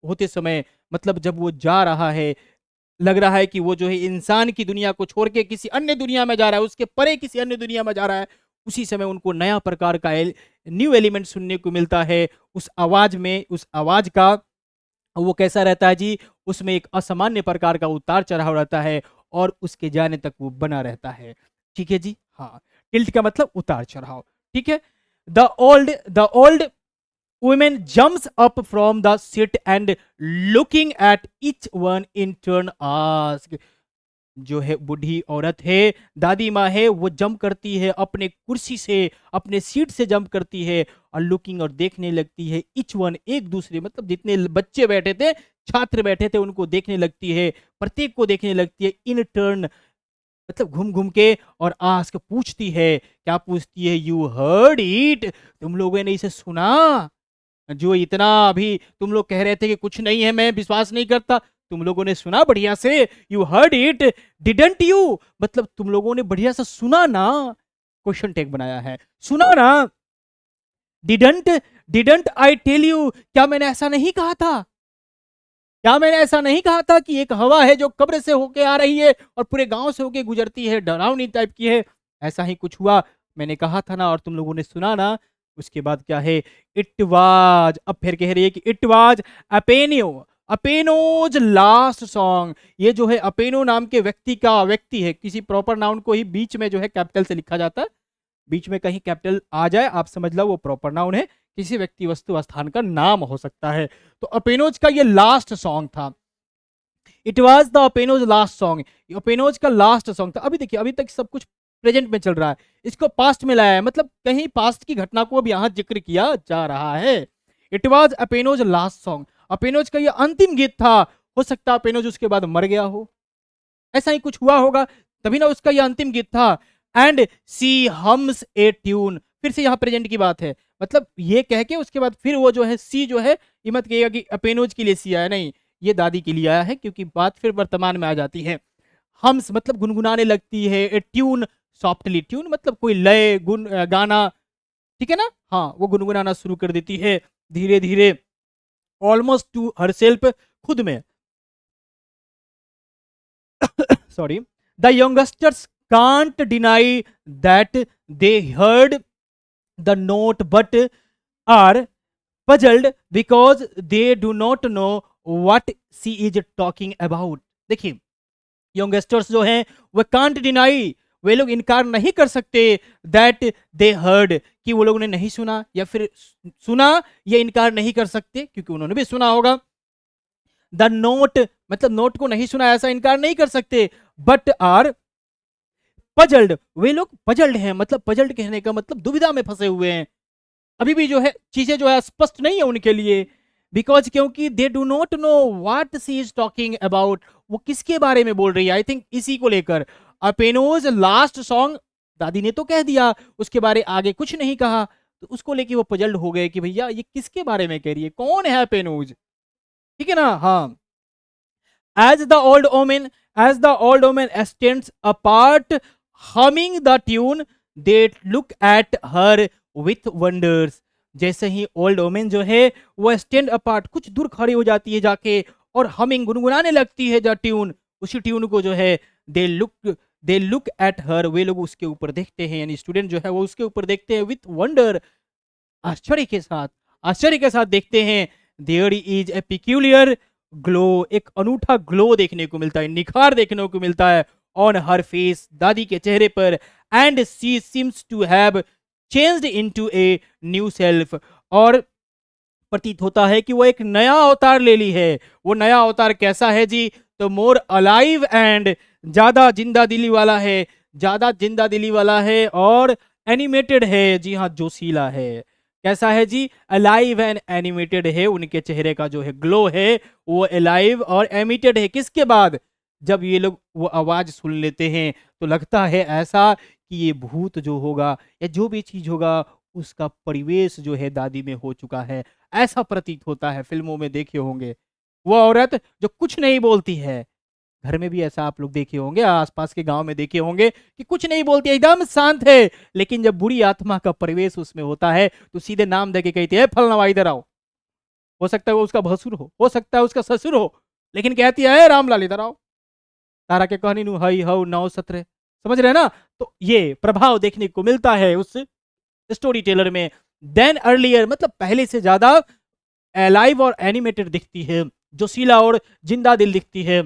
होते समय, मतलब जब वो जा रहा है, लग रहा है कि वो जो है इंसान की दुनिया को छोड़ के किसी अन्य दुनिया में जा रहा है, उसके परे किसी अन्य दुनिया में जा रहा है, उसी समय उनको नया प्रकार का न्यू एलिमेंट सुनने को मिलता है उस आवाज में। उस आवाज का वो कैसा रहता है जी? उसमें एक असामान्य प्रकार का उतार चढ़ाव रहता है, और उसके जाने तक वो बना रहता है, ठीक है जी। हाँ, टिल्ट का मतलब उतार चढ़ाव, ठीक है। The old woman jumps up from the seat and looking at each one in turn ask, जो है बूढ़ी औरत है, दादी माँ है, वो जंप करती है अपने कुर्सी से, अपने सीट से जंप करती है, और लुकिंग, और देखने लगती है, इच वन, एक दूसरे, मतलब जितने बच्चे बैठे थे, छात्र बैठे थे, उनको देखने लगती है, प्रत्येक को देखने लगती है, इन टर्न मतलब घूम घूम के, और आस्क पूछती है। क्या पूछती है? यू हर्ड इट, तुम लोगों ने इसे सुना? जो इतना अभी तुम लोग कह रहे थे कि कुछ नहीं है, मैं विश्वास नहीं करता, तुम लोगों ने सुना बढ़िया से? You heard it didn't you, मतलब तुम लोगों ने बढ़िया से सुना ना? क्वेश्चन टैग बनाया है, सुना ना? Didn't, didn't I tell you, क्या मैंने ऐसा नहीं कहा था? क्या मैंने ऐसा नहीं कहा था कि एक हवा है जो कब्र से होके आ रही है और पूरे गांव से होके गुजरती है, डरावनी टाइप की है? ऐसा ही कुछ हुआ, मैंने कहा था ना, और तुम लोगों ने सुना ना? उसके बाद क्या है? इट वाज, अब फिर कह रही है कि इट वाज अपेनियो, अपेनोज लास्ट सॉन्ग। ये जो है अपेनो नाम के व्यक्ति है, किसी प्रॉपर नाउन को ही बीच में जो है कैपिटल से लिखा जाता है, बीच में कहीं कैपिटल आ जाए, आप समझ लो वो प्रॉपर नाउन है, किसी व्यक्ति वस्तु स्थान का नाम हो सकता है। तो अपेनोज का ये लास्ट सॉन्ग था, it was the Apenyo's last song, Apenyo's का लास्ट सॉन्ग था। अभी देखिए, अभी तक सब कुछ प्रेजेंट में चल रहा है, इसको पास्ट में लाया है, मतलब कहीं पास्ट की घटना को अब यहाँ जिक्र किया जा रहा है। It was अपेनोज last song, Apenyo's का ये अंतिम गीत था। हो सकता है अपेनोज उसके बाद मर गया हो, ऐसा ही कुछ हुआ होगा, तभी ना उसका ये अंतिम गीत था। And she hums a tune, फिर से यहाँ प्रेजेंट की बात है, मतलब ये कह के उसके बाद फिर वो जो है सी जो है, ये मत कहिएगा कि अपेनोज के लिए सी आया, नहीं, ये दादी के लिए आया है, क्योंकि बात फिर वर्तमान में आ जाती है। हम्स मतलब गुनगुनाने लगती है, ए ट्यून सॉफ्टली, ट्यून मतलब कोई लय गुन गाना, ठीक है ना। हाँ, वो गुनगुनाना शुरू कर देती है धीरे धीरे, ऑलमोस्ट टू हरसेल्फ, खुद में। Sorry, the youngsters can't deny that they heard the note but are puzzled because they do not know what she is talking about। देखिए, यंगस्टर्स जो हैं वो कांट डिनाई, वे लोग इनकार नहीं कर सकते, दैट दे हर्ड, कि वो लोगों ने नहीं सुना, या फिर सुना, ये इनकार नहीं कर सकते क्योंकि उन्होंने भी सुना होगा। द नोट मतलब नोट को नहीं सुना, ऐसा इनकार नहीं कर सकते, बट आर पजल्ड, वे लोग पजल्ड हैं, मतलब पजल्ड कहने का मतलब दुविधा में फंसे हुए हैं, अभी भी जो है चीजें जो है स्पष्ट नहीं है उनके लिए। बिकॉज क्योंकि they do not know what she is talking about, वो किसके बारे में बोल रही है, आई थिंक इसी को लेकर। अपेनोज लास्ट सॉन्ग, दादी ने तो कह दिया, उसके बारे आगे कुछ नहीं कहा, तो उसको लेके वो पजल्ड हो गए कि भैया ये किसके बारे में कह रही है, कौन है अपेनोज, ठीक है ना। हाँ, as the old omen as the old omen stands apart humming the tune, they look at her with wonders। जैसे ही ओल्ड ओमेन जो है वो स्टैंड अपार्ट, कुछ दूर खड़ी हो जाती है जाके, और हमिंग गुनगुनाने लगती है द ट्यून, उसी ट्यून को जो है दे लुक एट हर, वे लोग उसके ऊपर देखते हैं, यानी स्टूडेंट जो है वो उसके ऊपर देखते हैं विथ वंडर, आश्चर्य के साथ, आश्चर्य के साथ देखते हैं। There is a peculiar glow, एक अनूठा ग्लो देखने को मिलता है, निखार देखने को मिलता है ऑन हर फेस, दादी के चेहरे पर, and she seems to have changed into a new self, और प्रतीत होता है कि वो एक नया अवतार ले ली है। वो नया अवतार कैसा है जी? तो मोर अलाइव एंड ज्यादा जिंदा दिली वाला है, ज्यादा जिंदा दिली वाला है और एनिमेटेड है। जी हाँ, जोशीला है। कैसा है जी? अलाइव एंड एनिमेटेड है। उनके चेहरे का जो है ग्लो है वो अलाइव और एमिटेड है। किसके बाद? जब ये लोग वो आवाज सुन लेते हैं तो लगता है ऐसा कि ये भूत जो होगा या जो भी चीज होगा उसका परिवेश जो है दादी में हो चुका है, ऐसा प्रतीत होता है। फिल्मों में देखे होंगे वो औरत जो कुछ नहीं बोलती है, घर में भी ऐसा आप लोग देखे होंगे, आसपास के गांव में देखे होंगे कि कुछ नहीं बोलती, एकदम शांत है, लेकिन जब बुरी आत्मा का प्रवेश उसमें होता है तो सीधे नाम देके कहती है फलना इधर आओ। हो सकता है वो उसका भसुर हो सकता है उसका ससुर हो, लेकिन कहती है रामलाल इधर आओ, तारा के कहनी नु हई हऊ नौ सत्रह। समझ रहे हैं ना? तो ये प्रभाव देखने को मिलता है उस स्टोरी टेलर में। देन अर्लियर मतलब पहले से ज्यादा अलाइव और एनिमेटेड दिखती है, जोशीला और जिंदा दिल दिखती है।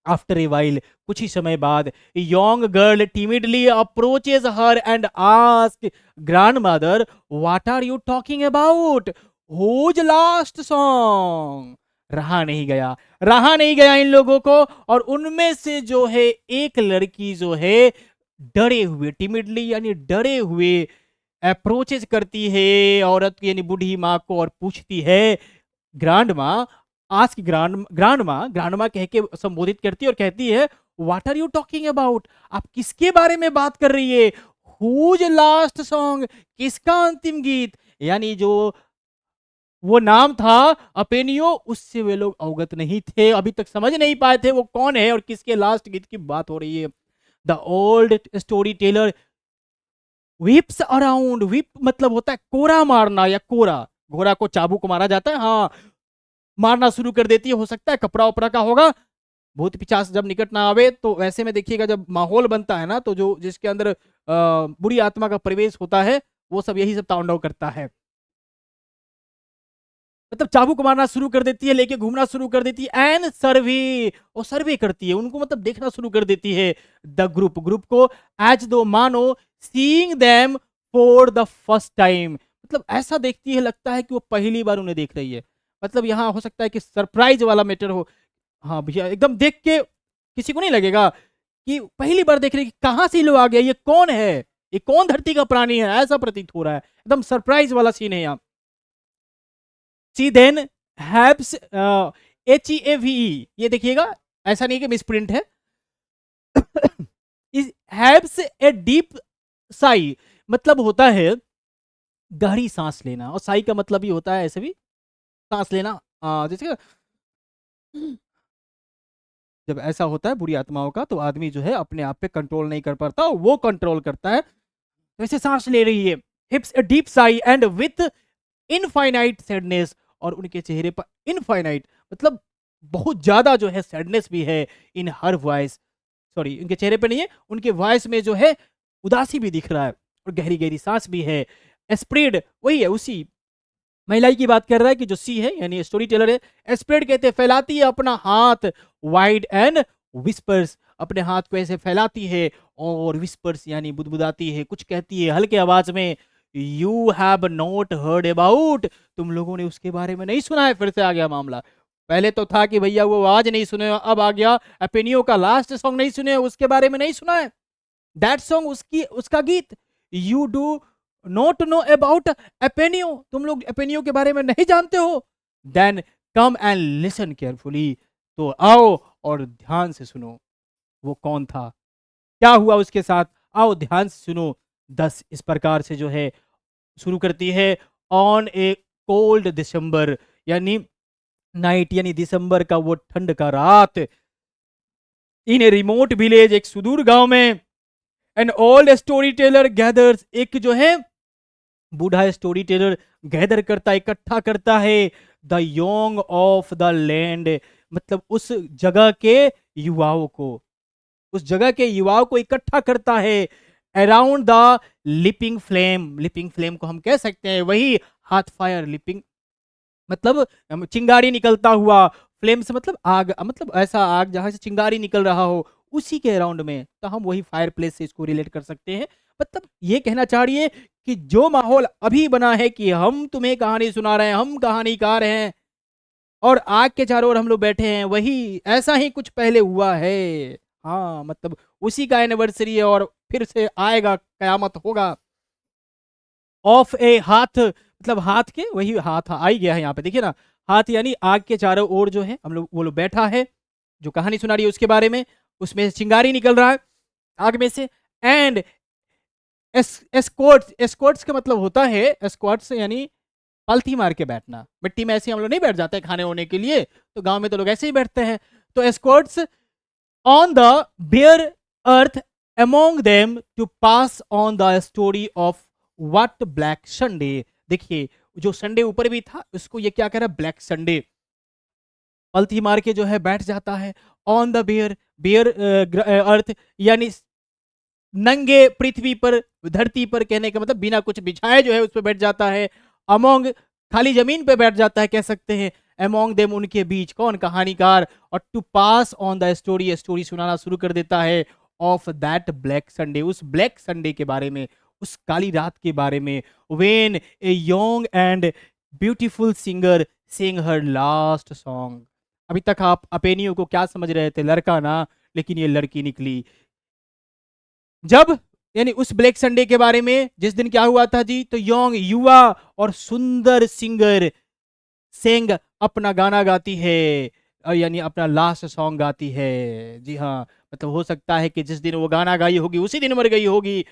आफ्टर ए वाइल, कुछ ही समय बाद, young girl timidly approaches her and ask grandmother what are you talking about, whose last song. रहा नहीं गया इन लोगों को, और उनमें से जो है एक लड़की जो है डरे हुए, टिमिडली यानी डरे हुए अप्रोचेज करती है औरत यानी बूढ़ी माँ को और पूछती है ग्रांड माँ, आस्क ग्रांड माँ कह के संबोधित करती है और कहती है what are you talking about, आप किसके बारे में बात कर रही है? हुज लास्ट सॉन्ग, किसका अंतिम गीत? यानी जो वो नाम था अपेनियो, उससे वे लोग अवगत नहीं थे, अभी तक समझ नहीं पाए थे वो कौन है और किसके लास्ट गीत की बात हो रही है। The old story teller chips around, whip मतलब होता है कोरा मारना या कोरा, घोड़ा को चाबुक मारा जाता है, हाँ, मारना शुरू कर देती है। हो सकता है कपड़ा उपड़ा का होगा, भूत पिचास जब निकट ना आवे, तो वैसे में देखिएगा जब माहौल बनता है ना, तो जो जिसके अंदर बुरी आत्मा का प्रवेश होता है वो सब यही सब तांडव करता है। मतलब चाबुक मारना शुरू कर देती है, लेके घूमना शुरू कर देती है, एंड सर्वे, और सर्वे करती है उनको, मतलब देखना शुरू कर देती है द ग्रुप को, एज दो मानो seeing them for the first time, मतलब ऐसा देखती है लगता है कि वो पहली बार उन्हें देख रही है। मतलब यहाँ हो सकता है कि सरप्राइज वाला मैटर हो। हाँ भैया, एकदम देख के किसी को नहीं लगेगा कि पहली बार देख रहे कि कहाँ से लोग आ गया, ये कौन है, ये कौन धरती का प्राणी है, ऐसा प्रतीत हो रहा है। एकदम सरप्राइज वाला सीन है यहाँ। सी देन हैव्स HEAVE, ये देखिएगा ऐसा नहीं कि मिसप्रिंट है, is haves a deep Sai, मतलब होता है गहरी सांस लेना, और साई का मतलब ही होता है ऐसे भी सांस लेना, जैसे जब ऐसा होता है बुरी आत्माओं का तो आदमी जो है अपने आप पे कंट्रोल नहीं कर पाता, वो कंट्रोल करता है, वैसे सांस ले रही है। हिप्स a deep Sai and with infinite sadness, और उनके चेहरे पर इनफाइनाइट मतलब बहुत ज्यादा जो है सैडनेस भी है इन हर वॉइस, सॉरी उनके चेहरे पे नहीं है, उनके वॉइस में जो है उदासी भी दिख रहा है और गहरी गहरी सांस भी है। स्प्रेड वही है, उसी महिलाई की बात कर रहा है कि जो सी है यानी स्टोरी टेलर है। स्प्रेड कहते हैं फैलाती है अपना हाथ, वाइड एंड विस्पर्स, अपने हाथ को ऐसे फैलाती है और विस्पर्स यानी बुदबुदाती है, कुछ कहती है हल्के आवाज में, you have not heard about, तुम लोगों ने उसके बारे में नहीं सुना है। फिर से आ गया मामला, पहले तो था कि भैया वो आज नहीं सुने, अब आ गया अपेनियो का लास्ट सॉन्ग नहीं सुने, उसके बारे में नहीं सुना है, दैट सॉन्ग उसकी उसका गीत, you do not know about Apenyo, तुम लोग एपेनियो के बारे में नहीं जानते हो। Then come and listen carefully, तो आओ और ध्यान से सुनो वो कौन था, क्या हुआ उसके साथ, आओ ध्यान से सुनो। 10 इस प्रकार से जो है शुरू करती है। ऑन ए कोल्ड दिसंबर यानी नाइट, यानी दिसंबर का वो ठंड का रात, इन ए रिमोट विलेज, एक सुदूर गांव में, an old story teller gathers, एक जो है बूढ़ा स्टोरी टेलर गैदर करता, इकट्ठा करता है the Yong of the land, मतलब उस जगह के युवाओं को, उस जगह के युवाओं को इकट्ठा करता है around the leaping flame, leaping flame को हम कह सकते हैं वही हाथ फायर लिपिंग मतलब चिंगारी निकलता हुआ, फ्लेम्स मतलब आग, मतलब ऐसा आग जहां से चिंगारी निकल रहा हो, उसी के अराउंड में, तो हम वही फायर प्लेस से इसको रिलेट कर सकते हैं। मतलब ये कहना चाह रही है कि जो माहौल अभी बना है कि हम तुम्हें कहानी सुना रहे हैं, हम कहानीकार हैं और आग के चारों ओर हम लोग बैठे हैं, वही ऐसा ही कुछ पहले हुआ है। हाँ, मतलब उसी का एनिवर्सरी है और फिर से आएगा, कयामत होगा। ऑफ ए हाथ, मतलब हाथ के, वही हाथ आ ही गया है यहाँ पे, देखिए ना, हाथ यानी आग के चारों ओर जो है हम लोग, वो लोग बैठा है, जो कहानी सुना रही है उसके बारे में, उसमें से चिंगारी निकल रहा है आग में से। एंड एस्कॉर्ट्स, एस्कॉर्ट्स का मतलब होता है, एस्कॉर्ट्स यानी पालथी मार के बैठना। मिट्टी में ऐसे हम लोग नहीं बैठ जाते खाने होने के लिए, तो गांव में तो लोग ऐसे ही बैठते हैं। तो squats on the bare earth among them to pass on the story of what black Sunday। देखिए, जो संडे ऊपर भी था उसको ये क्या कह रहा है, ब्लैक संडे। पलथी मार के जो है बैठ जाता है ऑन द बेयर, बेयर अर्थ यानी नंगे पृथ्वी पर, धरती पर, कहने का मतलब बिना कुछ बिछाए जो है उस पर बैठ जाता है। अमोंग, खाली जमीन पे बैठ जाता है कह सकते हैं। अमोंग देम, उनके बीच, कौन, कहानीकार। और to pass on the story, story सुनाना शुरू कर देता है ऑफ दैट ब्लैक संडे, उस ब्लैक संडे के बारे में, उस काली रात के बारे में। When a young and beautiful singer sing her last song. अभी तक आप अपेनियो को क्या समझ रहे थे, लड़का ना, लेकिन ये लड़की निकली। जब, यानी उस ब्लैक संडे के बारे में, जिस दिन क्या हुआ था जी, तो यंग, युवा और सुंदर सिंगर सेंग, अपना गाना गाती है, यानी अपना लास्ट सॉन्ग गाती है। जी हाँ, मतलब हो सकता है कि जिस दिन वो गाना गाई होगी उसी दिन मर गई होगी।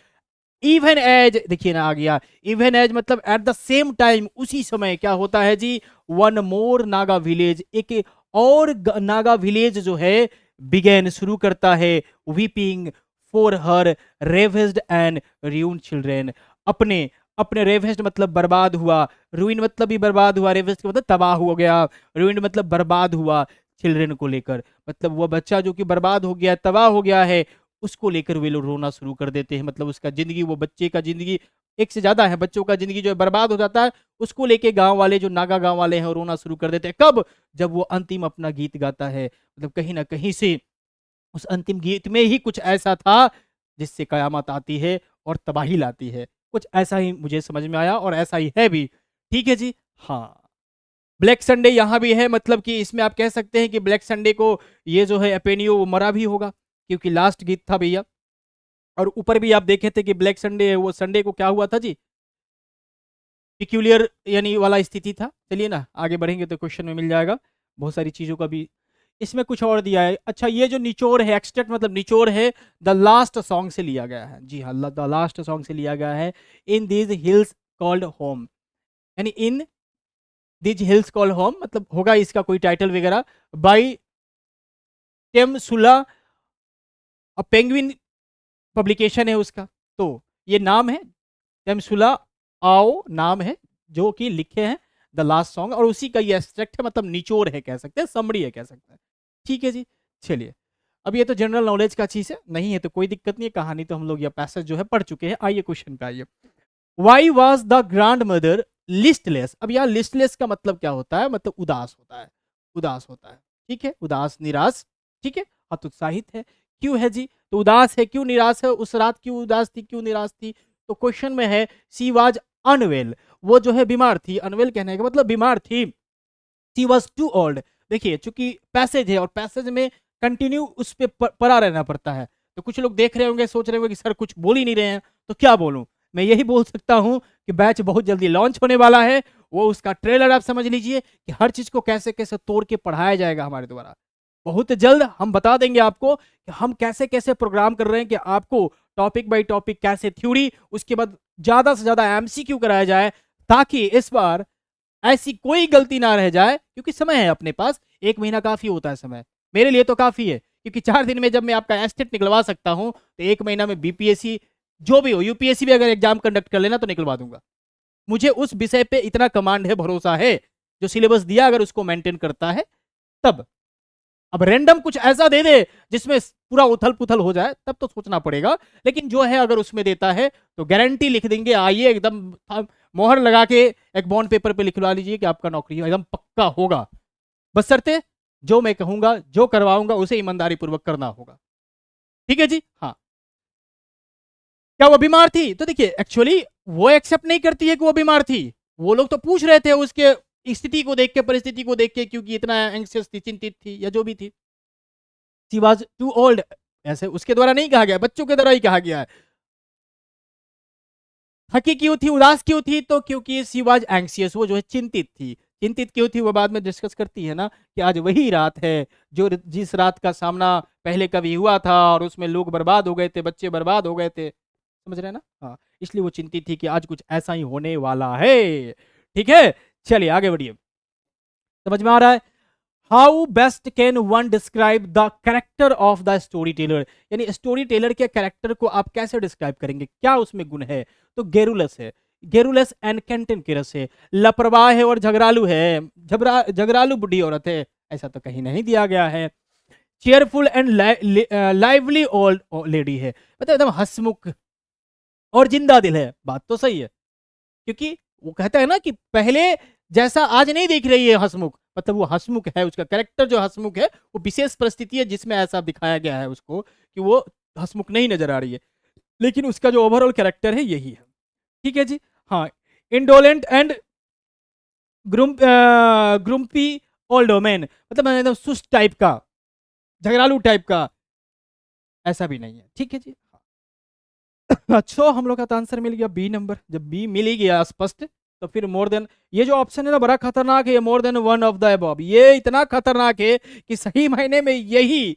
इवन एज, देखिए ना आ गया, इवन एज मतलब एट द सेम टाइम, उसी समय क्या होता है जी, वन मोर नागा विलेज, एक और नागा विलेज जो है बिगेन, शुरू करता है, weeping for her ravished and ruined children. अपने, अपने रेवेस्ड मतलब बर्बाद हुआ, रूइन मतलब भी बर्बाद हुआ, रेवेस्ड मतलब तबाह हो गया, रूइंड मतलब बर्बाद हुआ, चिल्ड्रेन को लेकर, मतलब वो बच्चा जो कि बर्बाद हो गया, तबाह हो गया है, उसको लेकर वे लोग रोना शुरू कर देते हैं। मतलब उसका जिंदगी, वो बच्चे का जिंदगी, एक से ज्यादा है बच्चों का जिंदगी जो है बर्बाद हो जाता है, उसको लेके गांव वाले, जो नागा गांव वाले हैं, वो रोना शुरू कर देते हैं। कब, जब वो अंतिम अपना गीत गाता है। मतलब कहीं ना कहीं से उस अंतिम गीत में ही कुछ ऐसा था जिससे कयामत आती है और तबाही लाती है। कुछ ऐसा ही मुझे समझ में आया और ऐसा ही है भी। ठीक है जी। हाँ, ब्लैक संडे यहाँ भी है, मतलब कि इसमें आप कह सकते हैं कि ब्लैक संडे को ये जो है एपेनियो वो मरा भी होगा, क्योंकि लास्ट गीत था भैया। और ऊपर भी आप देखे थे कि ब्लैक संडे है, वो संडे को क्या हुआ था जी, पिक्यूलियर यानी वाला स्थिति था। चलिए ना आगे बढ़ेंगे तो क्वेश्चन में मिल जाएगा, बहुत सारी चीजों का भी इसमें कुछ और दिया है। अच्छा, ये जो निचोड़ है, एक्सट्रैक्ट मतलब निचोड़ है, द लास्ट सॉन्ग से लिया गया है। जी हाँ, द लास्ट सॉन्ग से लिया गया है। In these hills called home, यानी in these hills called home, मतलब होगा इसका कोई टाइटल वगैरह, बाई टेमसुला, और पेंगुइन पब्लिकेशन है उसका। तो ये नाम है टेमसुला आओ, नाम है जो कि लिखे हैं द लास्ट सॉन्ग, और उसी का ये एक्सट्रैक्ट है, मतलब निचोड़ है कह सकते हैं, समरी है कह सकते हैं। ठीक है जी। चलिए, अब ये तो जनरल नॉलेज का चीज है, नहीं है तो कोई दिक्कत नहीं है, कहानी तो हम लोग या पैसेज जो है पढ़ चुके हैं। आइए क्वेश्चन पे आइए। Why was the grand mother listless. अब यहाँ लिस्टलेस का मतलब क्या होता है, मतलब उदास होता है, उदास होता है। ठीक है, उदास, निराश। ठीक है, हतोत्साहित है। क्यों है जी, तो उदास है, क्यों निराश है, उस रात क्यों उदास थी, क्यों निराश थी। तो क्वेश्चन में है सी वाज अनवेल, वो जो है बीमार थी, अनवेल कहने का मतलब बीमार थी। सी वॉज टू ओल्ड, देखिए चूंकि पैसेज है और पैसेज में कंटिन्यू उस पर पड़ा रहना पड़ता है, तो कुछ लोग देख रहे होंगे, सोच रहे होंगे कि सर कुछ बोल ही नहीं रहे हैं, तो क्या बोलूं। मैं यही बोल सकता हूं कि बैच बहुत जल्दी लॉन्च होने वाला है, वो उसका ट्रेलर आप समझ लीजिए कि हर चीज को कैसे कैसे तोड़ के पढ़ाया जाएगा हमारे द्वारा। बहुत जल्द हम बता देंगे आपको कि हम कैसे कैसे प्रोग्राम कर रहे हैं, कि आपको टॉपिक बाय टॉपिक कैसे थ्योरी, उसके बाद ज्यादा से ज्यादा एमसीक्यू कराया जाए, ताकि इस बार ऐसी कोई गलती ना रह जाए, क्योंकि समय है अपने पास, एक महीना काफी होता है समय, मेरे लिए तो काफी है, क्योंकि 4 दिन में जब मैं आपका एस्टेट निकलवा सकता हूं, तो एक महीना में बीपीएससी जो भी हो, यूपीएससी भी अगर एग्जाम कंडक्ट कर लेना तो निकलवा दूंगा। मुझे उस विषय पे इतना कमांड है, भरोसा है, जो सिलेबस दिया अगर उसको मेंटेन करता है तब। अब रैंडम कुछ ऐसा दे दे जिसमें पूरा उथल पुथल हो जाए तब तो सोचना पड़ेगा, लेकिन जो है अगर उसमें देता है तो गारंटी लिख देंगे, आइए एकदम मोहर लगा के एक बॉन्ड पेपर पे लिखवा लीजिए कि आपका नौकरी एकदम पक्का होगा, बशर्ते जो मैं कहूंगा जो करवाऊंगा उसे ईमानदारी पूर्वक करना होगा। ठीक है जी। हाँ, क्या वो बीमार थी? तो देखिए एक्चुअली वो एक्सेप्ट नहीं करती है कि वो बीमार थी, वो लोग तो पूछ रहे थे उसके स्थिति को देख के, परिस्थिति को देख के, क्योंकि इतना एंग्सियस थी, चिंतित थी या जो भी थी। शी वाज टू ओल्ड, ऐसे उसके द्वारा नहीं कहा गया, बच्चों के द्वारा ही कहा गया है। थकी क्यों थी, उदास क्यों थी? तो क्योंकि शी वाज एंग्सियस, वो जो है चिंतित थी। चिंतित क्यों थी वो बाद में डिस्कस करती है ना, कि आज वही रात है जो जिस रात का सामना पहले कभी हुआ था और उसमें लोग बर्बाद हो गए थे, बच्चे बर्बाद हो गए थे, समझ रहे हैं ना? हाँ, इसलिए वो चिंतित थी कि आज कुछ ऐसा ही होने वाला है। ठीक है, चलिए आगे बढ़िए। समझ में आ रहा है? How best can one describe the character of the story teller, यानी स्टोरी टेलर के कैरेक्टर को आप कैसे डिस्क्राइब करेंगे, क्या उसमें गुण है? तो गेरुलस है, गेरुलस एंड कैंटेनकिरस है, लापरवाह है और झगड़ालू है, झगड़ालू बुढ़ी औरत है, ऐसा तो कहीं नहीं दिया गया है। Cheerful and lively old lady है, मतलब एकदम हंसमुख और जिंदा दिल है। बात तो सही है, क्योंकि वो कहता है ना कि पहले जैसा आज नहीं दिख रही है हंसमुख, मतलब वो हंसमुख है, उसका कैरेक्टर जो हंसमुख है वो विशेष परिस्थिति है जिसमें ऐसा दिखाया गया है उसको कि वो हंसमुख नहीं नजर आ रही है, लेकिन उसका जो ओवरऑल कैरेक्टर है यही है। ठीक है जी। हाँ, इंडोलेंट एंड ग्रुम्पी ओल्ड मैन, मतलब एकदम सुस्त टाइप का, झगड़ालू टाइप का, ऐसा भी नहीं है। ठीक है जी। अच्छा, हम लोग का तो आंसर मिल गया बी नंबर। जब बी मिल ही गया स्पष्ट, तो फिर मोर देन, ये जो ऑप्शन है ना बड़ा खतरनाक है, more than one of the above, ये इतना खतरनाक है कि सही मायने में यही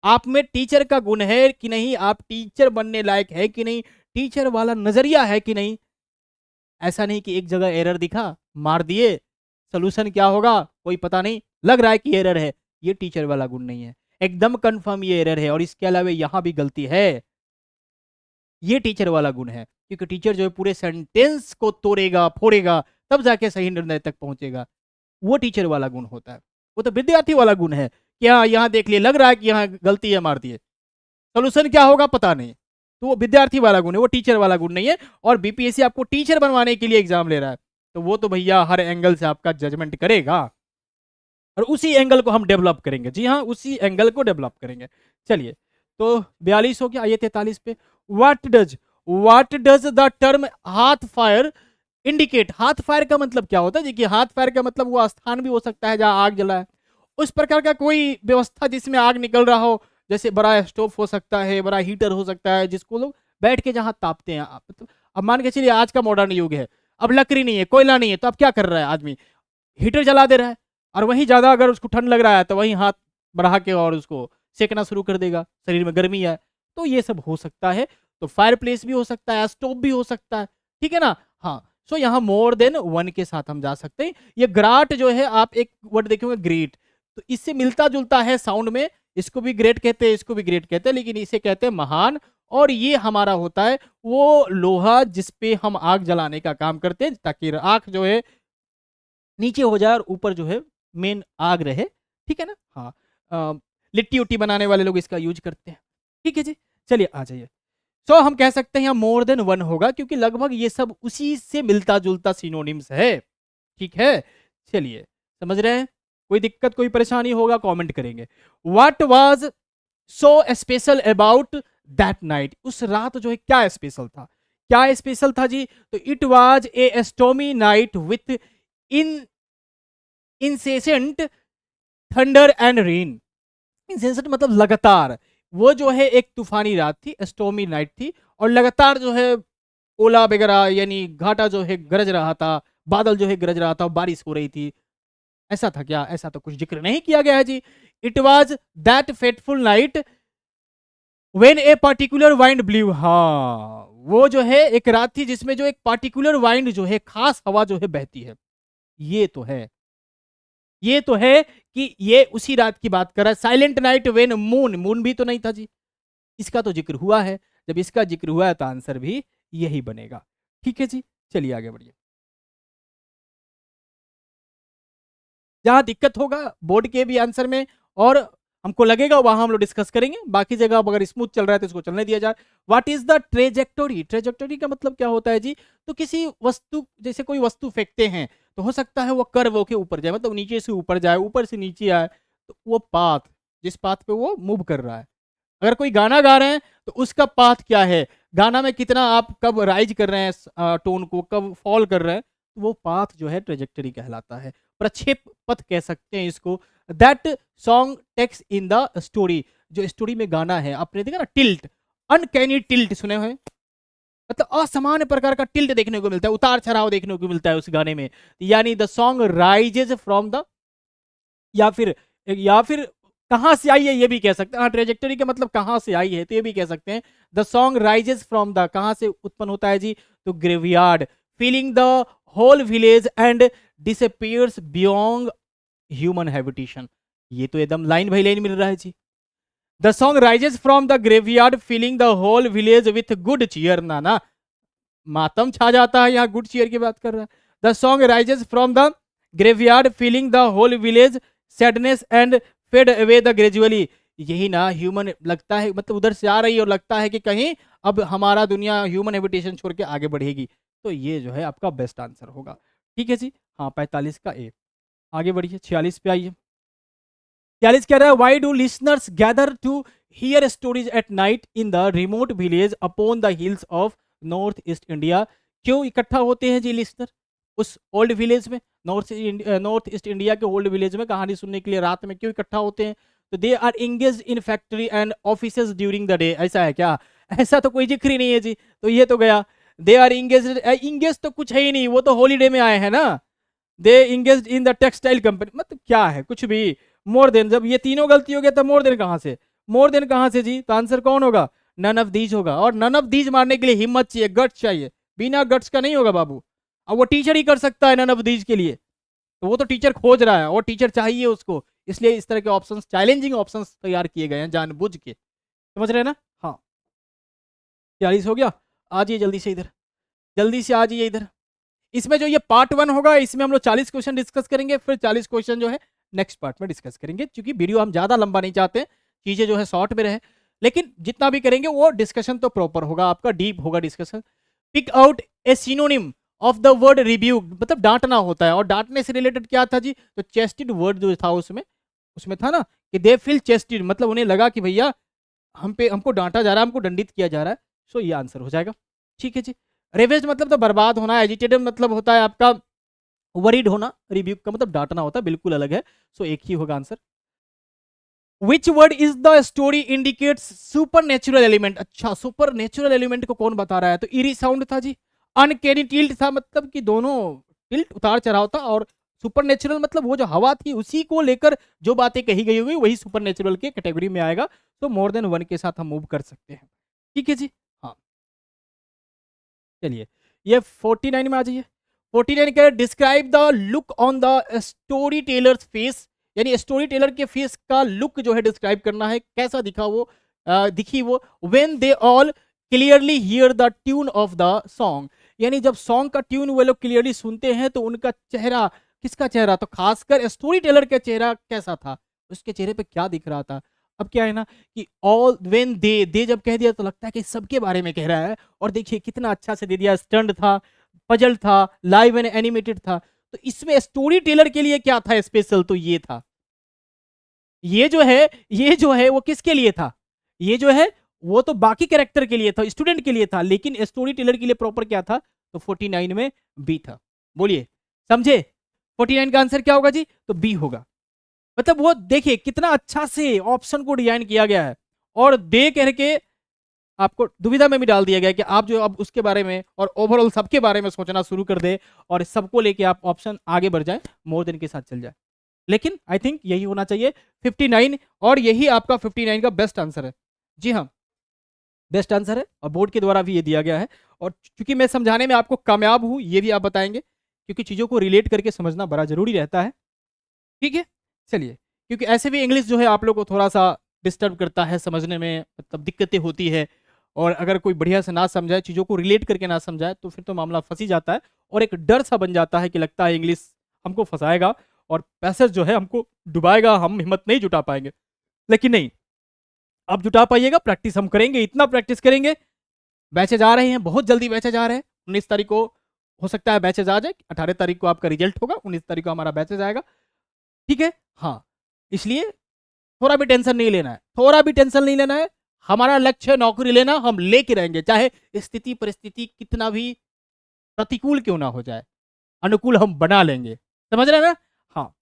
आप में टीचर का गुण है कि नहीं, आप टीचर बनने लायक है कि नहीं, टीचर वाला नजरिया है कि नहीं। ऐसा नहीं कि एक जगह एरर दिखा, मार दिए, सोल्यूशन क्या होगा कोई पता नहीं, लग रहा है कि एरर है, ये टीचर वाला गुण नहीं है, एकदम कंफर्म ये एरर है, और इसके अलावा यहां भी गलती है, ये टीचर वाला गुण है। क्योंकि टीचर जो है पूरे सेंटेंस को तोड़ेगा फोड़ेगा तब जाके सही निर्णय तक पहुंचेगा, वो टीचर वाला गुण होता है। वो तो विद्यार्थी वाला गुण है कि हाँ यहाँ देख लिए, लग रहा है कि यहाँ गलती है, मार दिए, सोल्यूशन क्या होगा पता नहीं, तो वो विद्यार्थी वाला गुण है, वो टीचर वाला गुण नहीं है। और बीपीएससी आपको टीचर बनवाने के लिए एग्जाम ले रहा है, तो वो तो भैया हर एंगल से आपका जजमेंट करेगा, और उसी एंगल को हम डेवलप करेंगे। जी हाँ, उसी एंगल को डेवलप करेंगे। चलिए, तो 42 हो गया, आइए 43 पे। व्हाट डज द टर्म हाथ फायर इंडिकेट, हाथ फायर का मतलब क्या होता है? देखिए, हाथ फायर का मतलब वो स्थान भी हो सकता है जहां आग जला है, उस प्रकार का कोई व्यवस्था जिसमें आग निकल रहा हो, जैसे बड़ा स्टोव हो सकता है, बड़ा हीटर हो सकता है, जिसको लोग बैठ के जहां तापते हैं। अब मान के चलिए आज का मॉडर्न युग है, अब लकड़ी नहीं है, कोयला नहीं है, तो अब क्या कर रहा है आदमी? हीटर जला दे रहा है, और वहीं ज्यादा अगर उसको ठंड लग रहा है तो वहीं हाथ बढ़ा के और उसको सेकना शुरू कर देगा, शरीर में गर्मी है, तो ये सब हो सकता है। तो फायर प्लेस भी हो सकता है, स्टोव भी हो सकता है, ठीक है ना? हाँ, सो यहाँ मोर देन वन के साथ हम जा सकते हैं। ये ग्राट जो है, आप एक वर्ड देखेंगे ग्रेट, तो इससे मिलता जुलता है साउंड में, इसको भी ग्रेट कहते हैं, इसको भी ग्रेट कहते हैं, लेकिन इसे कहते हैं महान। और ये हमारा होता है वो लोहा जिसपे हम आग जलाने का काम करते हैं, ताकि आग जो है नीचे हो जाए और ऊपर जो है मेन आग रहे। ठीक है ना? हाँ, लिट्टी उट्टी बनाने वाले लोग इसका यूज करते हैं। ठीक है जी, चलिए आ जाइए। सो हम कह सकते हैं यहाँ मोर देन वन होगा, क्योंकि लगभग ये सब उसी से मिलता जुलता सिनोनिम्स है। ठीक है, चलिए, समझ रहे हैं? कोई दिक्कत कोई परेशानी होगा कमेंट करेंगे। What was so special about that night, उस रात जो है क्या स्पेशल था? क्या स्पेशल था जी? तो it was a stormy night with in incessant thunder and rain. Incessant मतलब लगातार, वो जो है एक तूफानी रात थी, स्टॉर्मी नाइट थी, और लगातार जो है ओला वगैरह यानी घाटा जो है गरज रहा था, बादल जो है गरज रहा था, बारिश हो रही थी। ऐसा था क्या? ऐसा तो कुछ जिक्र नहीं किया गया है जी। It was that fateful night when a particular wind blew, हाँ, वो जो है एक रात थी जिसमें जो एक पार्टिकुलर वाइंड जो है, खास हवा जो है बहती है। ये तो है, ये तो है कि ये उसी रात की बात कर रहा है। Silent night when moon, moon भी तो नहीं था जी, इसका तो जिक्र हुआ है। जब इसका जिक्र हुआ है तो आंसर भी यही बनेगा। ठीक है जी, चलिए आगे बढ़िए। जहां दिक्कत होगा बोर्ड के भी आंसर में और हमको लगेगा वहां हम लोग डिस्कस करेंगे, बाकी जगह अगर स्मूथ चल रहा है तो इसको चलने दिया जाए। What is the trajectory? Trajectory का मतलब क्या होता है जी? तो किसी वस्तु, जैसे कोई वस्तु फेंकते हैं तो हो सकता है वो कर्व के ऊपर जाए, मतलब नीचे से ऊपर जाए, ऊपर से नीचे आए, तो वो पाथ, जिस पाथ पे वो मूव कर रहा है। अगर कोई गाना गा रहे हैं तो उसका पाथ क्या है, गाना में कितना आप कब राइज कर रहे हैं टोन को, कब फॉल कर रहे हैं, तो वो पाथ जो है ट्रेजेक्टरी कहलाता है। प्रक्षेप पथ कह सकते हैं इसको। That song takes in the story, जो स्टोरी में गाना है, आपने देखा ना टिल्ट, अनकैनी टिल्ट सुने हुए, मतलब असामान्य प्रकार का टिल्ट देखने को मिलता है, उतार चढ़ाव देखने को मिलता है उस गाने में। यानी the song rises from the, या फिर कहां से आई है ये भी कह सकते हैं। हाँ, ट्रेजेक्टरी का मतलब कहां से आई है तो ये भी कह सकते हैं। The song rises from the, कहां से उत्पन्न होता है जी? तो graveyard, filling the whole village and disappears beyond human habitation. ये तो एकदम लाइन बाई लाइन मिल रहा है जी। The song rises from the graveyard filling the whole village with good cheer, ना मातम छा जाता है, यहाँ गुड चीयर की बात कर रहा है। The song rises from the graveyard filling the whole village sadness and fade away the gradually. यही ना ह्यूमन लगता है, मतलब उधर से आ रही है और लगता है कि कहीं अब हमारा दुनिया ह्यूमन हैबिटेशन छोड़ के आगे बढ़ेगी। तो ये जो है आपका बेस्ट आंसर होगा। ठीक है जी। हाँ, 45 का ए। आगे बढ़िए, 46 पे आइए। 46 कह रहा है, why do listeners gather to hear stories at night in the remote village upon the hills of North East India? क्यों इकट्ठा होते हैं जी लिसनर उस ओल्ड विलेज में, नॉर्थ ईस्ट इंडिया के ओल्ड विलेज में कहानी सुनने के लिए रात में क्यों इकट्ठा होते हैं? तो they are engage in factory and offices during the day. ऐसा है क्या? ऐसा तो कोई जिक्र ही नहीं है जी, तो ये तो गया। दे आर इंगेज, इंगेज तो कुछ है ही नहीं, वो तो हॉलीडे में आए हैं ना। They engage in the textile company, मतलब क्या है, कुछ भी। मोर देन, जब ये तीनों गलती हो गया तो मोर देन कहां से? मोर देन कहां से जी? तो आंसर कौन होगा? नन ऑफ दीज होगा। और नन ऑफ दीज मारने के लिए हिम्मत चाहिए, गट्स चाहिए। बिना गट्स का नहीं होगा बाबू। अब वो टीचर ही कर सकता है नन ऑफ दीज के लिए, तो वो तो टीचर खोज रहा है और टीचर चाहिए उसको, इसलिए इस तरह के ऑप्शंस, चैलेंजिंग ऑप्शंस तैयार किए गए हैं जानबूझ के। समझ रहे हैं ना? हाँ, 40 हो गया। आ जाइए जल्दी से इधर, जल्दी से आ जाइए इधर। इसमें जो ये पार्ट 1 होगा, इसमें हम लोग 40 क्वेश्चन डिस्कस करेंगे, फिर 40 क्वेश्चन जो है नेक्स्ट पार्ट में डिस्कस करेंगे, क्योंकि वीडियो हम ज्यादा लंबा नहीं चाहते, चीजें जो है शॉर्ट में रहे। लेकिन जितना भी करेंगे वो डिस्कशन तो प्रॉपर होगा, आपका डीप होगा discussion. Pick out a synonym of the word rebuke, मतलब डांटना होता है, और डांटने से रिलेटेड क्या था जी? तो चेस्टेड वर्ड जो था उसमें उसमें था ना कि दे फील चेस्टेड, मतलब उन्हें लगा कि भैया हमको डांटा जा रहा है, हमको दंडित किया जा रहा है। सो ये आंसर हो जाएगा। ठीक है जी। रेवेज मतलब तो बर्बाद होना, एजिटेटेड मतलब होता है आपका वरीड होना, रिब्यूक का मतलब डांटना होता है, बिल्कुल अलग है। सो एक ही होगा answer. Which word is the story indicates super natural element? अच्छा, सुपर नेचुरल एलिमेंट को कौन बता रहा है? तो इरी साउंड था जी। अनकैनी टिल्ट था, मतलब कि दोनों टिल्ट, उतार चढ़ाव था, और सुपर नेचुरल मतलब वो जो हवा थी उसी को लेकर जो बातें कही गई हुई वही सुपर नेचुरल के कैटेगरी में आएगा। तो मोर देन वन के साथ हम मूव कर सकते हैं। ठीक है जी। हाँ, चलिए ये 49 में आ जाइए। 49 कह describe the look on the story tellers face, यानी स्टोरी टेलर के फेस का लुक जो है डिस्क्राइब करना है, कैसा दिखा वो, दिखी वो। When they all clearly here the tune of the song, यानी जब सॉन्ग का ट्यून वो लोग क्लियरली सुनते हैं तो उनका चेहरा, किसका चेहरा? तो खासकर स्टोरी टेलर का चेहरा कैसा था, उसके चेहरे पे क्या दिख रहा था? अब क्या है ना कि ऑल व्हेन दे जब कह दिया तो लगता है कि सबके बारे में कह रहा है। और देखिए कितना अच्छा से दे दिया, स्टंट था, पजल था, लाइव एंड एनिमेटेड था। तो इसमें स्टोरी टेलर के लिए क्या था स्पेशल? तो ये था, ये जो है वो किसके लिए था? ये जो है वो तो बाकी कैरेक्टर के लिए था, स्टूडेंट के लिए था, लेकिन स्टोरी टेलर के लिए प्रॉपर क्या था? तो 49 में बी था। बोलिए, समझे? 49 का आंसर क्या होगा जी? तो बी होगा। मतलब वो देखिए कितना अच्छा से ऑप्शन को डिजाइन किया गया है, और दे करके आपको दुविधा में भी डाल दिया गया है कि आप जो अब उसके बारे में और ओवरऑल सबके बारे में सोचना शुरू कर दे, और सबको लेके आप ऑप्शन आगे बढ़ जाए, मोर देन के साथ चल जाए। लेकिन आई थिंक यही होना चाहिए 59, और यही आपका 59 का बेस्ट आंसर है। जी हाँ, बेस्ट आंसर है, और बोर्ड के द्वारा भी ये दिया गया है। और चूंकि मैं समझाने में आपको कामयाब हूं, ये भी आप बताएंगे, क्योंकि चीजों को रिलेट करके समझना बड़ा जरूरी रहता है। ठीक है, चलिए, क्योंकि ऐसे भी इंग्लिश जो है आप लोग को थोड़ा सा डिस्टर्ब करता है समझने में, मतलब दिक्कतें होती है, और अगर कोई बढ़िया से ना समझाए, चीज़ों को रिलेट करके ना समझाए, तो फिर तो मामला फंसी जाता है, और एक डर सा बन जाता है कि लगता है इंग्लिश हमको फंसाएगा, और पैसेज जो है हमको डुबाएगा, हम हिम्मत नहीं जुटा पाएंगे। लेकिन नहीं, आप जुटा पाइएगा, प्रैक्टिस हम करेंगे, इतना प्रैक्टिस करेंगे। बैचेज आ रहे हैं, बहुत जल्दी बैचेज आ रहे हैं। 19 तारीख को हो सकता है बैचेज आ जाए, 18 तारीख को आपका रिजल्ट होगा, 19 तारीख को हमारा बैचेज आएगा। ठीक है, हाँ, इसलिए थोड़ा भी टेंशन नहीं लेना है, थोड़ा भी टेंशन नहीं लेना है। हमारा लक्ष्य है नौकरी लेना, हम लेके रहेंगे, चाहे स्थिति परिस्थिति कितना भी प्रतिकूल क्यों ना हो जाए, अनुकूल हम बना लेंगे। समझ रहे हैं ना? हाँ।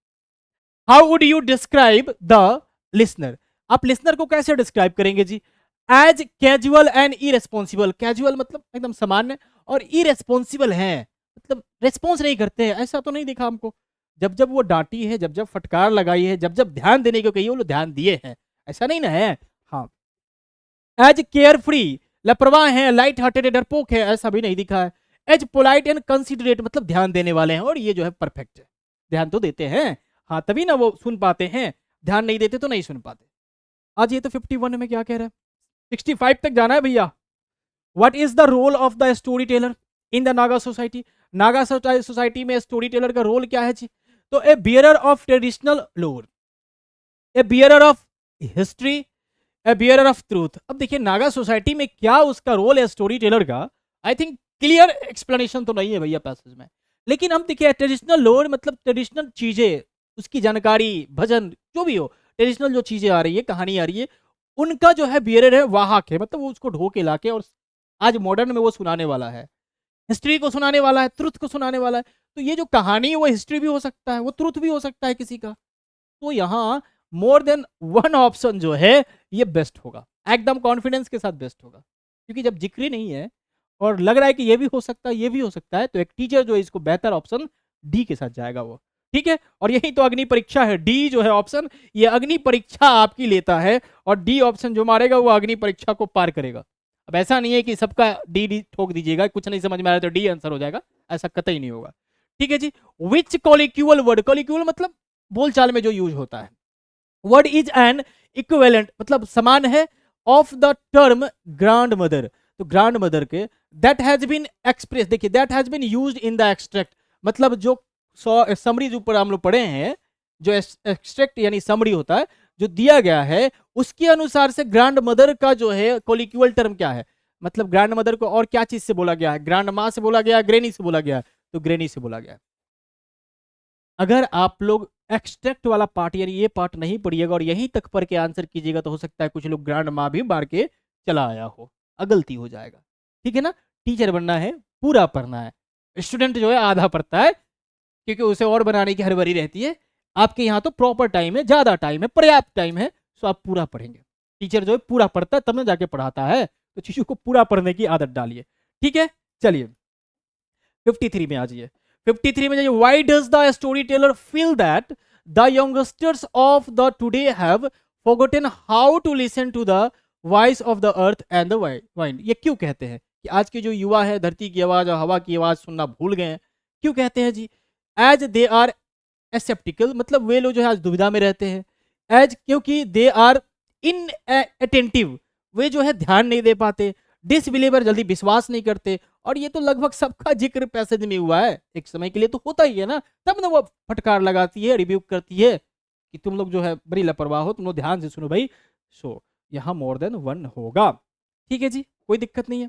How would you describe the listener? आप लिसनर को कैसे डिस्क्राइब करेंगे जी? As casual and irresponsible. Casual मतलब एकदम सामान्य, और इरेस्पॉन्सिबल है मतलब रेस्पॉन्स नहीं करते हैं, ऐसा तो नहीं दिखा हमको। जब जब वो डांटी है, जब जब फटकार लगाई है, जब जब ध्यान देने को कही वो लोग ध्यान दिए हैं, ऐसा नहीं ना है। हाँ। एज केयर फ्री, लापरवाह है, लाइट हार्टेड डरपोक है, ऐसा भी नहीं दिखा है। एज पोलाइट एंड कंसिडरेट मतलब ध्यान देने वाले हैं, और ये जो है परफेक्ट है, ध्यान तो देते हैं। हाँ, तभी ना वो सुन पाते हैं, ध्यान नहीं देते तो नहीं सुन पाते। आज ये तो 51 में क्या कह रहा है, 65 तक जाना है भैया। What is the role of the story teller in the Naga society? Naga society में स्टोरी टेलर का रोल क्या है जी? तो a bearer of traditional lore, a bearer of history, a bearer of truth. अब देखिए नागा सोसाइटी में क्या उसका रोल है स्टोरी टेलर का, आई थिंक क्लियर एक्सप्लेनेशन तो नहीं है भैया पैसेज में। लेकिन हम देखिए ट्रेडिशनल लोर मतलब ट्रेडिशनल चीजें, उसकी जानकारी, भजन जो भी हो, ट्रेडिशनल जो चीजें आ रही है, कहानी आ रही है, उनका जो है बियरर है, वाहक है, मतलब वो उसको ढो के लाके और आज मॉडर्न में वो सुनाने वाला है। हिस्ट्री को सुनाने वाला है, ट्रुथ को सुनाने वाला है। तो ये जो कहानी है वो हिस्ट्री भी हो सकता है, वो ट्रुथ भी हो सकता है किसी का। तो यहाँ मोर देन वन ऑप्शन जो है ये बेस्ट होगा, एकदम कॉन्फिडेंस के साथ बेस्ट होगा। क्योंकि जब जिक्र नहीं है और लग रहा है कि ये भी हो सकता है, ये भी हो सकता है, तो एक टीचर जो है इसको बेहतर ऑप्शन डी के साथ जाएगा वो। ठीक है, और यही तो अग्नि परीक्षा है, डी जो है ऑप्शन, ये अग्नि परीक्षा आपकी लेता है, और डी ऑप्शन जो मारेगा वो अग्नि परीक्षा को पार करेगा। अब ऐसा नहीं है कि सबका डी डी ठोक दीजिएगा, कुछ नहीं समझ में आ रहा तो डी आंसर हो जाएगा, ऐसा कतई नहीं होगा। ठीक है जी। विच कॉलिक्यूअल वर्ड, कॉलिक्यूअल मतलब बोलचाल में जो यूज होता है। वर्ड इज एन इक्विवेलेंट मतलब समान है, of the term grandmother, तो ग्रैंड मदर के, दैट हैज बीन एक्सप्रेस, देखिए that has been used in the extract, मतलब जो समरी जो ऊपर हम लोग पढ़े हैं, जो एक्सट्रैक्ट यानी समरी होता है जो दिया गया है, उसके अनुसार से ग्रैंड मदर का जो है कोलिक्यूअल टर्म क्या है, मतलब ग्रैंड मदर को और क्या चीज से बोला गया है, ग्रैंड माँ से बोला गया है, ग्रेनी से बोला गया है, तो ग्रेनी से बोला गया है। अगर आप लोग एक्सट्रैक्ट वाला पार्ट यानी ये पार्ट नहीं पढ़िएगा और यहीं तक पढ़ के आंसर कीजिएगा, तो हो सकता है कुछ लोग ग्रैंड माँ भी मार के चला आया हो, गलती हो जाएगा। ठीक है ना? टीचर बनना है, पूरा पढ़ना है। स्टूडेंट जो है आधा पढ़ता है, क्योंकि उसे और बनाने की हड़बड़ी रहती है। आपके यहाँ तो प्रॉपर टाइम है, ज्यादा टाइम है, पर्याप्त टाइम है, तो आप पूरा पढ़ेंगे। टीचर जो है पूरा पढ़ता है तब ना जाके पढ़ाता है, तो चीजों को पूरा पढ़ने की आदत डालिए। ठीक है, चलिए 53 में आ जाइए। 53 में जाइए। Why does the story teller feel that the youngsters of the today have forgotten how to listen to the voice of the earth and the wind? ये क्यों कहते हैं कि आज के जो युवा है धरती की आवाज और हवा की आवाज सुनना भूल गए हैं? क्यों कहते हैं जी? एज दे आर एसेप्टिकल मतलब वे लोग जो है आज दुविधा में रहते हैं। एज क्योंकि दे आर इन अटेंटिव, वे जो है ध्यान नहीं दे पाते। डिसबिलीवर जल्दी विश्वास नहीं करते। और ये तो लगभग सबका जिक्र पैसेज में हुआ है, एक समय के लिए तो होता ही है ना, तब ना वो फटकार लगाती है, रिव्यू करती है कि तुम लोग जो है बड़ी लापरवाह हो, तुम लोग ध्यान से सुनो भाई। सो यहाँ मोर देन वन होगा। ठीक है जी, कोई दिक्कत नहीं है।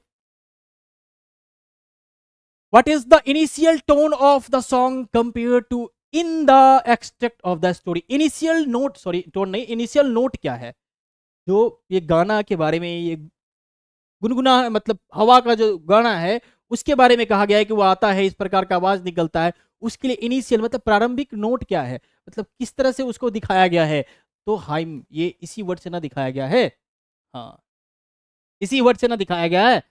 What is the initial tone of the song compared to in the extract of the story? Initial note, sorry tone नहीं, initial note क्या है? जो ये गाना के बारे में, ये गुनगुना मतलब हवा का जो गाना है उसके बारे में कहा गया है कि वो आता है, इस प्रकार का आवाज निकलता है, उसके लिए इनिशियल मतलब प्रारंभिक नोट क्या है, मतलब किस तरह से उसको दिखाया गया है? तो हाइम, ये इसी वर्ड से ना दिखाया गया है। हाँ, इसी वर्ड से ना दिखाया गया है।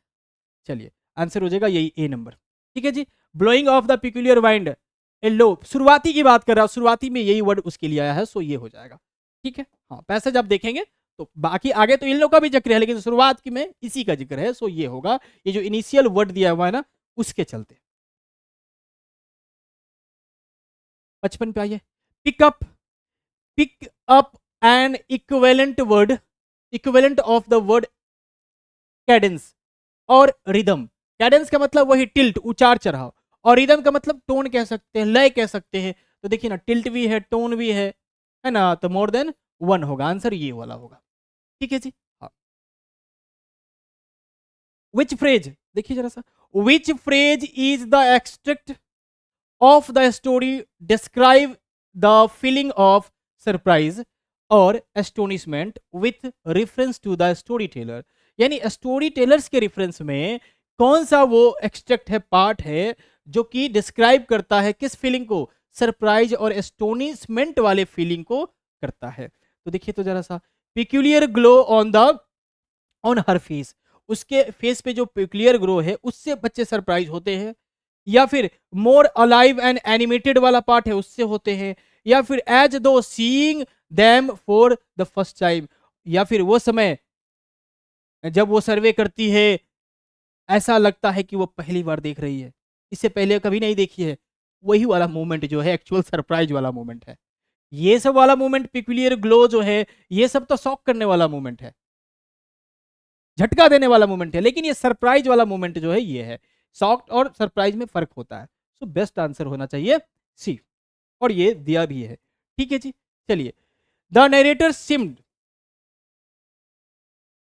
चलिए आंसर हो जाएगा यही ए नंबर। ठीक है जी। Blowing of the peculiar wind a low, शुरुआती की बात कर रहा हूं, शुरुआती में यही वर्ड उसके लिए आया है, सो ये हो जाएगा। ठीक है, हाँ पैसेज आप देखेंगे तो बाकी आगे तो इन लोग का भी जिक्र है, लेकिन शुरुआत की में इसी का जिक्र है, सो ये होगा। ये जो इनिशियल वर्ड दिया हुआ है ना उसके चलते। 55 पे आइए। Pick up, pick up an equivalent word, equivalent of the word cadence और रिदम। कैडेंस का मतलब वही टिल्ट, उचार चढ़ाव, और रिदम का मतलब टोन कह सकते हैं, लय कह सकते हैं। तो देखिए ना, टिल्ट भी है, टोन भी है ना, तो मोर देन 1 होगा, आंसर ये वाला होगा। ठीक है जी। हाँ, विच फ्रेज, देखिए जरा सा, which phrase is the extract of the story describe the feeling of surprise और astonishment with reference to the story teller. यानी स्टोरी टेलर्स के रेफरेंस में कौन सा वो एक्सट्रैक्ट है, पार्ट है, जो कि डिस्क्राइब करता है किस फीलिंग को, सरप्राइज और एस्टोनिशमेंट वाले फीलिंग को करता है। तो देखिए तो जरा सा, peculiar glow on the on her face, उसके फेस पे जो पिक्यूलियर ग्रो है उससे बच्चे सरप्राइज होते हैं, या फिर मोर अलाइव एंड एनिमेटेड वाला पार्ट है उससे होते हैं, या फिर एज दो seeing them for the first time, या फिर वो समय जब वो सर्वे करती है ऐसा लगता है कि वो पहली बार देख रही है, इससे पहले कभी नहीं देखी है, वही वाला मोमेंट जो है एक्चुअल सरप्राइज वाला मोमेंट है। ये सब वाला मोमेंट, पिक्यूलियर ग्लो जो है, ये सब तो शॉक करने वाला मोमेंट है, झटका देने वाला मोमेंट है, लेकिन ये सरप्राइज वाला मोमेंट जो है ये है। शॉक और सरप्राइज में फर्क होता है। सो बेस्ट आंसर होना चाहिए सी, और ये दिया भी है। ठीक है जी, चलिए। The narrator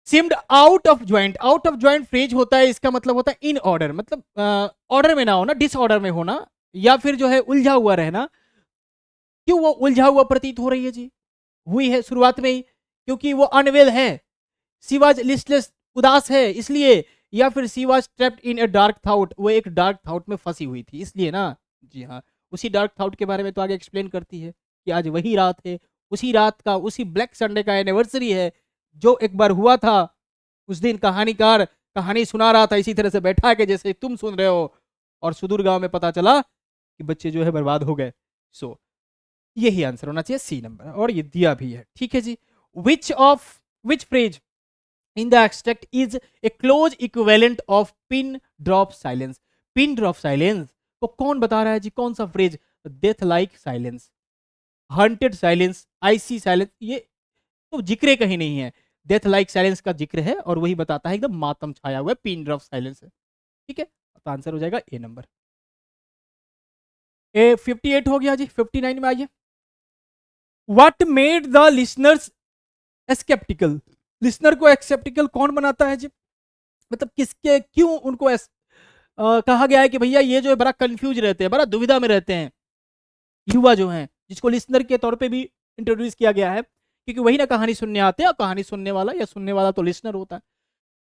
seemed out of joint, out of joint phrase होता है, इसका मतलब होता है इन ऑर्डर, मतलब ऑर्डर में ना होना, डिसऑर्डर में होना, या फिर जो है उलझा हुआ रहना। क्यों वो उलझा हुआ प्रतीत हो रही है जी, हुई है शुरुआत में ही, क्योंकि वो अनवेल है, सी वॉज लिस्टलेस, उदास है इसलिए, या फिर she was trapped in a dark thought, वो एक डार्क थाउट में फंसी हुई थी इसलिए ना। जी हाँ, उसी डार्क थाउट के बारे में तो आगे एक्सप्लेन करती है कि आज वही रात है, उसी रात का, उसी ब्लैक संडे का एनिवर्सरी है जो एक बार हुआ था। उस दिन कहानीकार कहानी सुना रहा था इसी तरह से बैठा के जैसे तुम सुन रहे हो, और सुदूर गांव में पता चला कि बच्चे जो है बर्बाद हो गए। सो यही आंसर होना चाहिए सी नंबर, और ये दिया भी है। ठीक है जी। विच phrase in the extract is a close equivalent of pin drop silence, pin drop silence को कौन बता रहा है जी, कौन सा phrase, death like silence, haunted silence, icy silence, ये तो जिक्र कहीं नहीं है, डेथ लाइक साइलेंस का जिक्र है, और वही बताता है एकदम मातम छाया हुआ है, पिन ड्रॉप साइलेंस है। ठीक है, तो आंसर हो जाएगा ए नंबर। ए 58 हो गया जी, 59 में आइए। What made the listeners skeptical, listener को एक्सेप्टिकल कौन बनाता है जी, मतलब किसके, क्यों उनको कहा गया है कि भैया ये जो है बड़ा कंफ्यूज रहते हैं, बड़ा दुविधा में रहते हैं युवा जो हैं, जिसको लिसनर के तौर पे भी इंट्रोड्यूस किया गया है, क्योंकि वही ना कहानी सुनने आते हैं, और कहानी सुनने वाला या सुनने वाला तो लिसनर होता है।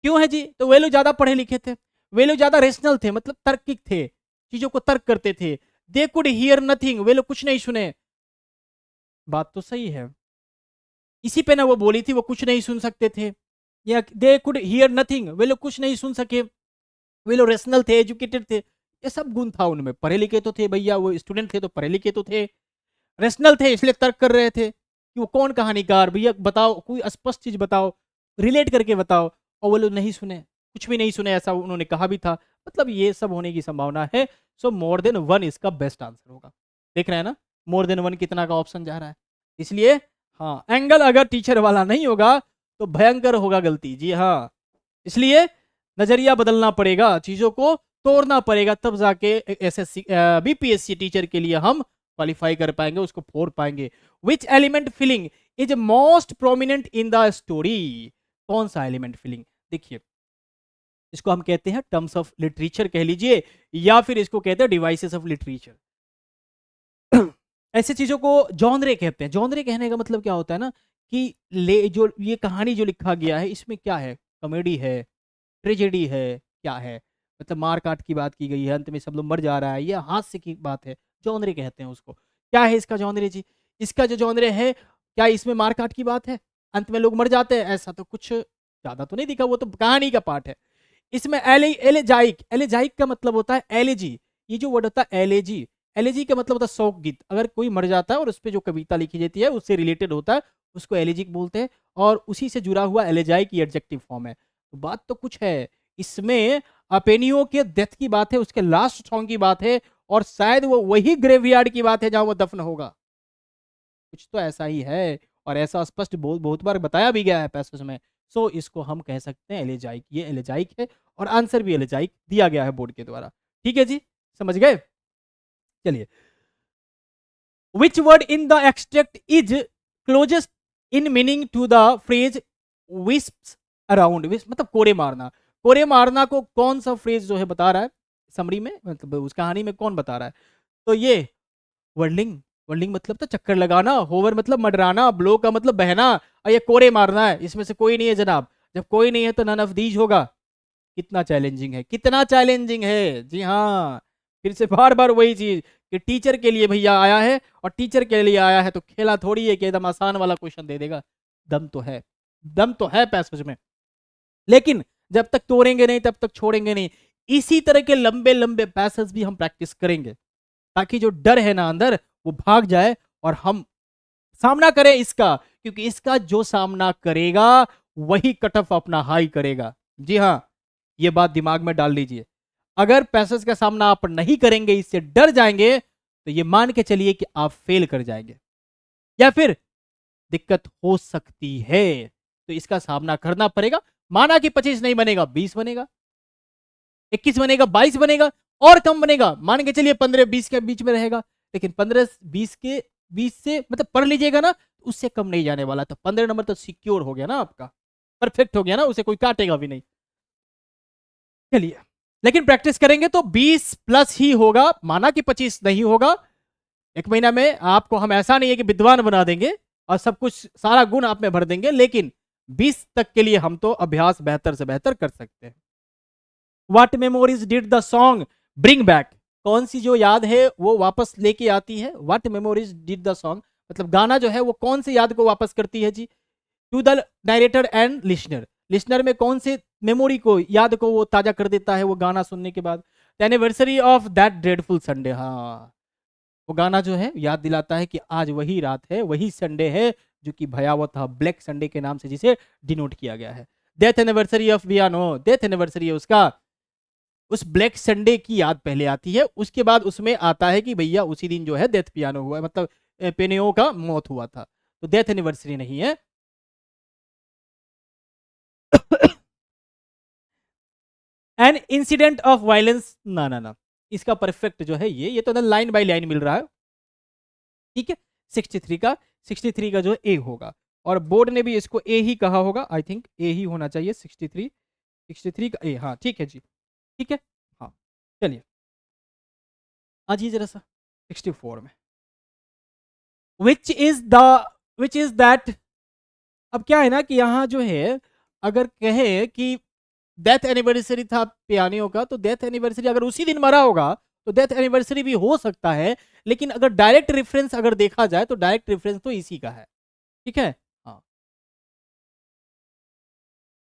क्यों है जी, तो वे लोग ज्यादा पढ़े लिखे थे, वे लोग ज्यादा रेशनल थे, मतलब तर्किक थे, चीजों को तर्क करते थे। दे कुड हियर नथिंग, वे लोग कुछ नहीं सुने, बात तो सही है, इसी पे ना वो बोली थी वो कुछ नहीं सुन सकते थे, या दे कुड हियर नथिंग, वे लोग कुछ नहीं सुन सके, वे लोग रेशनल थे, एजुकेटेड थे, ये सब गुण था उनमें, पढ़े लिखे तो थे भैया, वो स्टूडेंट थे तो पढ़े लिखे तो थे, रेशनल थे इसलिए तर्क कर रहे थे कि वो कौन कहानीकार, भैया बताओ कोई स्पष्ट चीज बताओ, रिलेट करके बताओ, और वो लोग नहीं सुने, कुछ भी नहीं सुने, ऐसा उन्होंने कहा भी था। मतलब ये सब होने की संभावना है। सो मोर देन 1 इसका बेस्ट आंसर होगा। देख रहे हैं ना, मोर देन 1 कितना का ऑप्शन जा रहा है, इसलिए हाँ, एंगल अगर टीचर वाला नहीं होगा तो भयंकर होगा गलती। जी हाँ, इसलिए नजरिया बदलना पड़ेगा, चीजों को तोड़ना पड़ेगा, तब जाके एसएससी बीपीएससी टीचर के लिए हम क्वालिफाई कर पाएंगे, उसको फोड़ पाएंगे। Which element feeling is most prominent in the story, कौन सा एलिमेंट फीलिंग, देखिए इसको हम कहते हैं टर्म्स ऑफ लिटरेचर कह लीजिए, या फिर इसको कहते हैं डिवाइसेस ऑफ लिटरेचर। ऐसे चीजों को जॉनरे कहते हैं। जॉनरे कहने का मतलब क्या होता है ना, कि ले जो ये कहानी जो लिखा गया है इसमें क्या है, कॉमेडी है, ट्रेजेडी है, क्या है, मतलब मार काट की बात की गई है, अंत में सब लोग मर जा रहा है, ये हास्य की बात है, जॉनरे कहते हैं उसको। क्या है इसका जॉनरे जी, इसका जो जॉनरे है, क्या इसमें मार काट की बात है, अंत में लोग मर जाते हैं, ऐसा तो कुछ ज्यादा तो नहीं दिखा, वो तो कहानी का पार्ट है। इसमें एलेजाइक, एलेजाइक का मतलब होता है एलेजी, ये जो वर्ड होता है एलेजी, एलेजी का मतलब होता है शोक गीत, अगर कोई मर जाता है और उस पर जो कविता लिखी जाती है उससे रिलेटेड होता है, उसको एलेजिक बोलते हैं, और उसी से जुड़ा हुआ एलेजाइक की एडजेक्टिव फॉर्म है। तो बात तो कुछ है इसमें, अपेनियो के डेथ की बात है, उसके लास्ट सॉन्ग की बात है, और शायद वो वही ग्रेवयार्ड की बात है जहां वो दफन होगा, कुछ तो ऐसा ही है, और ऐसा स्पष्ट बहुत बार बताया भी गया है पैसेज में। सो इसको हम कह सकते हैं एलेजाइक, ये एलेजाइक है, और आंसर भी एलेजाइक दिया गया है बोर्ड के द्वारा। ठीक है जी, समझ गए, चलिए। Which word in the extract is closest in meaning to the phrase wisps around, मतलब कोड़े मारना। कोड़े मारना को कौन सा फ्रेज जो है बता रहा है समरी में, मतलब उस कहानी में कौन बता रहा है? तो ये वर्लिंग, वर्लिंग मतलब तो चक्कर लगाना, होवर मतलब मडराना, ब्लो का मतलब बहना, और ये कोड़े मारना है। इसमें से कोई नहीं है जनाब। जब कोई नहीं है तो नन ऑफ दीज होगा। कितना चैलेंजिंग है, कितना चैलेंजिंग है। जी हाँ, फिर से बार बार वही चीज कि टीचर के लिए भैया आया है, और टीचर के लिए आया है तो खेला थोड़ी है कि एकदम आसान वाला क्वेश्चन दे देगा। दम तो है, दम तो है पैसेज में, लेकिन जब तक तोड़ेंगे नहीं तब तक छोड़ेंगे नहीं। इसी तरह के लंबे लंबे पैसेज भी हम प्रैक्टिस करेंगे, ताकि जो डर है ना अंदर वो भाग जाए और हम सामना करें इसका, क्योंकि इसका जो सामना करेगा वही कट ऑफ अपना हाई करेगा। जी हाँ, ये बात दिमाग में डाल लीजिए। अगर पैसेज का सामना आप नहीं करेंगे, इससे डर जाएंगे, तो ये मान के चलिए कि आप फेल कर जाएंगे, या फिर दिक्कत हो सकती है। तो इसका सामना करना पड़ेगा। माना कि 25 नहीं बनेगा, 20 बनेगा, 21 बनेगा, 22 बनेगा, और कम बनेगा, मान के चलिए 15-20 के बीच में रहेगा। लेकिन 15-20 के 20 से मतलब पढ़ लीजिएगा ना, उससे कम नहीं जाने वाला। तो 15 नंबर तो सिक्योर हो गया ना आपका, परफेक्ट हो गया ना, उसे कोई काटेगा भी नहीं। चलिए, लेकिन प्रैक्टिस करेंगे तो 20 प्लस ही होगा, माना कि 25 नहीं होगा। एक महीना में आपको हम ऐसा नहीं है कि विद्वान बना देंगे और सब कुछ सारा गुण आप में भर देंगे, लेकिन 20 तक के लिए हम तो अभ्यास बेहतर से बेहतर कर सकते हैं। What memories did the song bring back? कौन सी जो याद है वो वापस लेके आती है? What memories did the song, मतलब गाना जो है वो कौन सी याद को वापस करती है जी? To the director and listener, listener में कौन से मेमोरी को, याद को वो ताजा कर देता है वो गाना सुनने के बाद? The anniversary of that dreadful Sunday, हाँ, वो गाना जो है याद दिलाता है कि आज वही रात है, वही संडे है जो कि भयावह था, ब्लैक संडे के नाम से जिसे डिनोट किया गया है। डेथ एनिवर्सरी ऑफ बियानो, डेथ एनिवर्सरी है उसका, उस ब्लैक संडे की याद पहले आती है, उसके बाद उसमें आता है कि भैया उसी दिन जो है डेथ पियानो हुआ है, मतलब पेनियो का मौत हुआ था। तो डेथ एनिवर्सरी नहीं है। एन इंसिडेंट ऑफ वायलेंस, ना ना ना, इसका परफेक्ट जो है ये तो लाइन बाय लाइन मिल रहा है। ठीक है, 63 का, 63 का जो ए होगा, और बोर्ड ने भी इसको ए ही कहा होगा, आई थिंक ए ही होना चाहिए। 63, 63 का ए, हाँ ठीक है जी, ठीक है। हाँ, चलिए आ जाइए जरा सा 64 में। Which is the, which is that, अब क्या है ना कि यहाँ जो है, अगर कहे कि डेथ एनिवर्सरी था पियानियो का, तो डेथ एनिवर्सरी अगर उसी दिन मरा होगा तो डेथ एनिवर्सरी भी हो सकता है। लेकिन अगर डायरेक्ट रेफरेंस अगर देखा जाए तो डायरेक्ट रेफरेंस तो इसी का है। ठीक है, हाँ,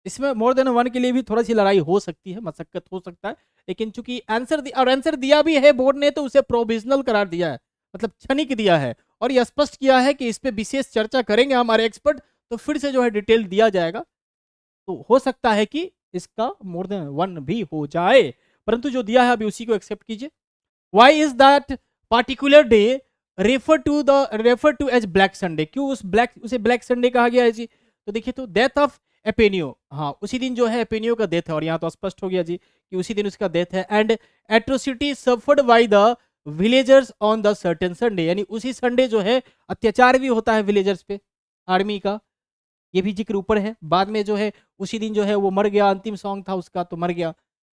इसमें मोर देन वन के लिए भी थोड़ी सी लड़ाई हो सकती है, मशक्कत हो सकता है, लेकिन चूंकि आंसर और आंसर दिया भी है बोर्ड ने, तो उसे प्रोविजनल करार दिया है, मतलब क्षणिक दिया है, और यह स्पष्ट किया है कि इस पे विशेष चर्चा करेंगे हमारे एक्सपर्ट, तो फिर से जो है डिटेल दिया जाएगा। तो हो सकता है कि इसका मोर देन वन भी हो जाए, परंतु जो दिया है अभी उसी को एक्सेप्ट कीजिए। Why is that particular day refer to as black Sunday? क्यों उसे ब्लैक संडे कहा गया है जी? तो देखिए, तो डेथ ऑफ एपेनियो, हाँ उसी दिन जो है एपेनियो का डेथ है, और यहाँ तो स्पष्ट हो गया जी कि उसी दिन उसका डेथ है। And atrocity suffered by the villagers on the certain Sunday, यानी उसी संडे जो है अत्याचार भी होता है विलेजर्स पे, आर्मी का, ये भी जिक्र ऊपर है। बाद में जो है उसी दिन जो है वो मर गया, अंतिम सॉन्ग था उसका तो मर गया।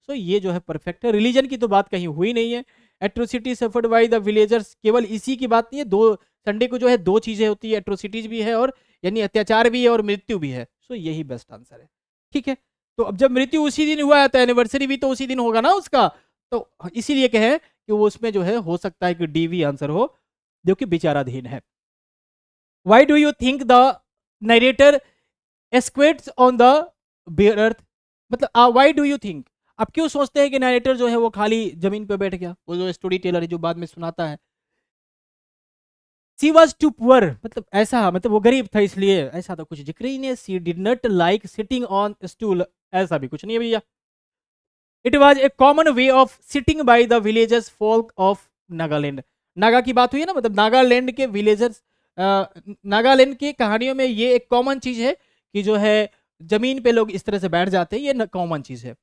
सो ये जो है परफेक्ट है। रिलीजन की तो बात कहीं हुई नहीं है। Atrocity suffered by the villagers, केवल इसी की बात नहीं है, दो संडे को जो है दो चीजें होती है, एट्रोसिटीज भी है और यानी अत्याचार भी है और मृत्यु भी है। सो यही बेस्ट आंसर है। ठीक है, तो अब जब मृत्यु उसी दिन हुआ है तो एनिवर्सरी भी तो उसी दिन होगा ना उसका, तो इसीलिए कहे कि वो उसमें जो है हो सकता है कि डीवी आंसर हो, जो कि विचाराधीन है। Why do you think the narrator squats on the earth, मतलब व्हाई डू यू थिंक, आप क्यों सोचते हैं कि नरेटर जो है वो खाली जमीन पे बैठ गया? वो जो स्टोरी टेलर है जो बाद में सुनाता है, सी वॉज टू पुअर, मतलब ऐसा, मतलब वो गरीब था इसलिए, ऐसा तो कुछ जिक्र ही नहीं है। She did not like sitting on stool, ऐसा भी कुछ नहीं है भैया। It was a common way of sitting by the villagers folk of Nagaland, Naga की बात हुई है ना, मतलब नागालैंड के विलेजर्स, नागालैंड की कहानियों में ये एक कॉमन चीज है कि जो है जमीन पे लोग इस तरह से बैठ जाते हैं, ये कॉमन चीज है।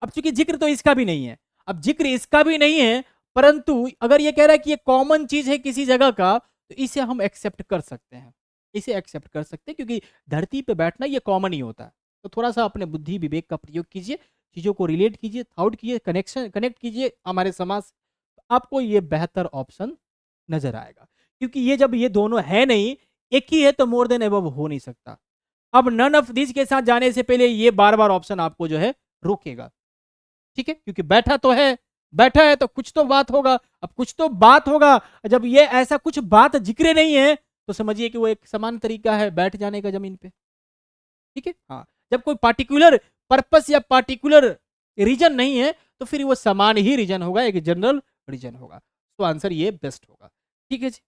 अब चूंकि जिक्र तो इसका भी नहीं है, अब जिक्र इसका भी नहीं है, परंतु अगर ये कह रहा है कि ये कॉमन चीज है किसी जगह का, तो इसे हम एक्सेप्ट कर सकते हैं, इसे एक्सेप्ट कर सकते हैं, क्योंकि धरती पे बैठना ये कॉमन ही होता है। तो थोड़ा सा अपने बुद्धि विवेक का प्रयोग कीजिए, चीज़ों को रिलेट कीजिए, थॉट कीजिए, कनेक्ट कीजिए हमारे समाज से, आपको ये बेहतर ऑप्शन नजर आएगा। क्योंकि ये जब ये दोनों है नहीं, एक ही है, तो मोर देन एबव हो नहीं सकता। अब नन ऑफ दिस के साथ जाने से पहले ये बार बार ऑप्शन आपको जो है रोकेगा, ठीक है, क्योंकि बैठा तो है, बैठा है तो कुछ तो बात होगा। अब कुछ तो बात होगा, जब ये ऐसा कुछ बात जिक्र नहीं है, तो समझिए कि वो एक समान तरीका है बैठ जाने का जमीन पे, ठीक है। हाँ, जब कोई पार्टिकुलर पर्पस या पार्टिकुलर रीजन नहीं है, तो फिर वो समान ही रीजन होगा, एक जनरल रीजन होगा। तो आंसर ये बेस्ट होगा, ठीक है जी।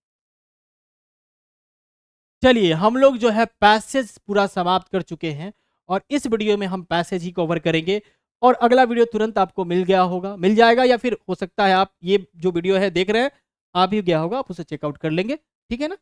चलिए, हम लोग जो है पैसेज पूरा समाप्त कर चुके हैं, और इस वीडियो में हम पैसेज ही कवर करेंगे, और अगला वीडियो तुरंत आपको मिल गया होगा, मिल जाएगा, या फिर हो सकता है आप ये जो वीडियो है देख रहे हैं, आ भी गया होगा, आप उसे चेकआउट कर लेंगे, ठीक है ना।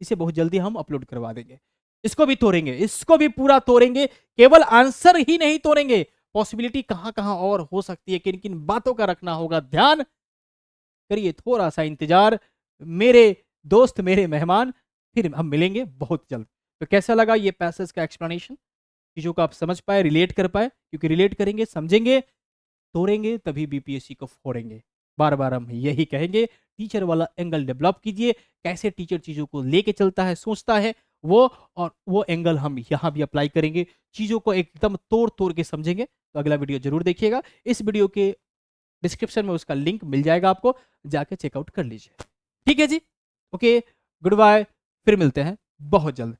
इसे बहुत जल्दी हम अपलोड करवा देंगे। इसको भी तोड़ेंगे, इसको भी पूरा तोड़ेंगे, केवल आंसर ही नहीं तोड़ेंगे, पॉसिबिलिटी कहां कहां और हो सकती है, किन किन बातों का रखना होगा ध्यान। करिए थोड़ा सा इंतजार मेरे दोस्त, मेरे मेहमान, फिर हम मिलेंगे बहुत जल्द। तो कैसा लगा ये पैसेज का एक्सप्लेनेशन, चीज़ों को आप समझ पाए, रिलेट कर पाए, क्योंकि रिलेट करेंगे, समझेंगे, तोड़ेंगे, तभी बीपीएससी को फोड़ेंगे। बार बार हम यही कहेंगे, टीचर वाला एंगल डेवलप कीजिए, कैसे टीचर चीज़ों को लेके चलता है, सोचता है वो, और वो एंगल हम यहाँ भी अप्लाई करेंगे, चीज़ों को एकदम तोड़ तोड़ के समझेंगे। तो अगला वीडियो जरूर देखिएगा, इस वीडियो के डिस्क्रिप्शन में उसका लिंक मिल जाएगा, आपको जाके चेकआउट कर लीजिए, ठीक है जी। ओके, गुड बाय, फिर मिलते हैं बहुत जल्द।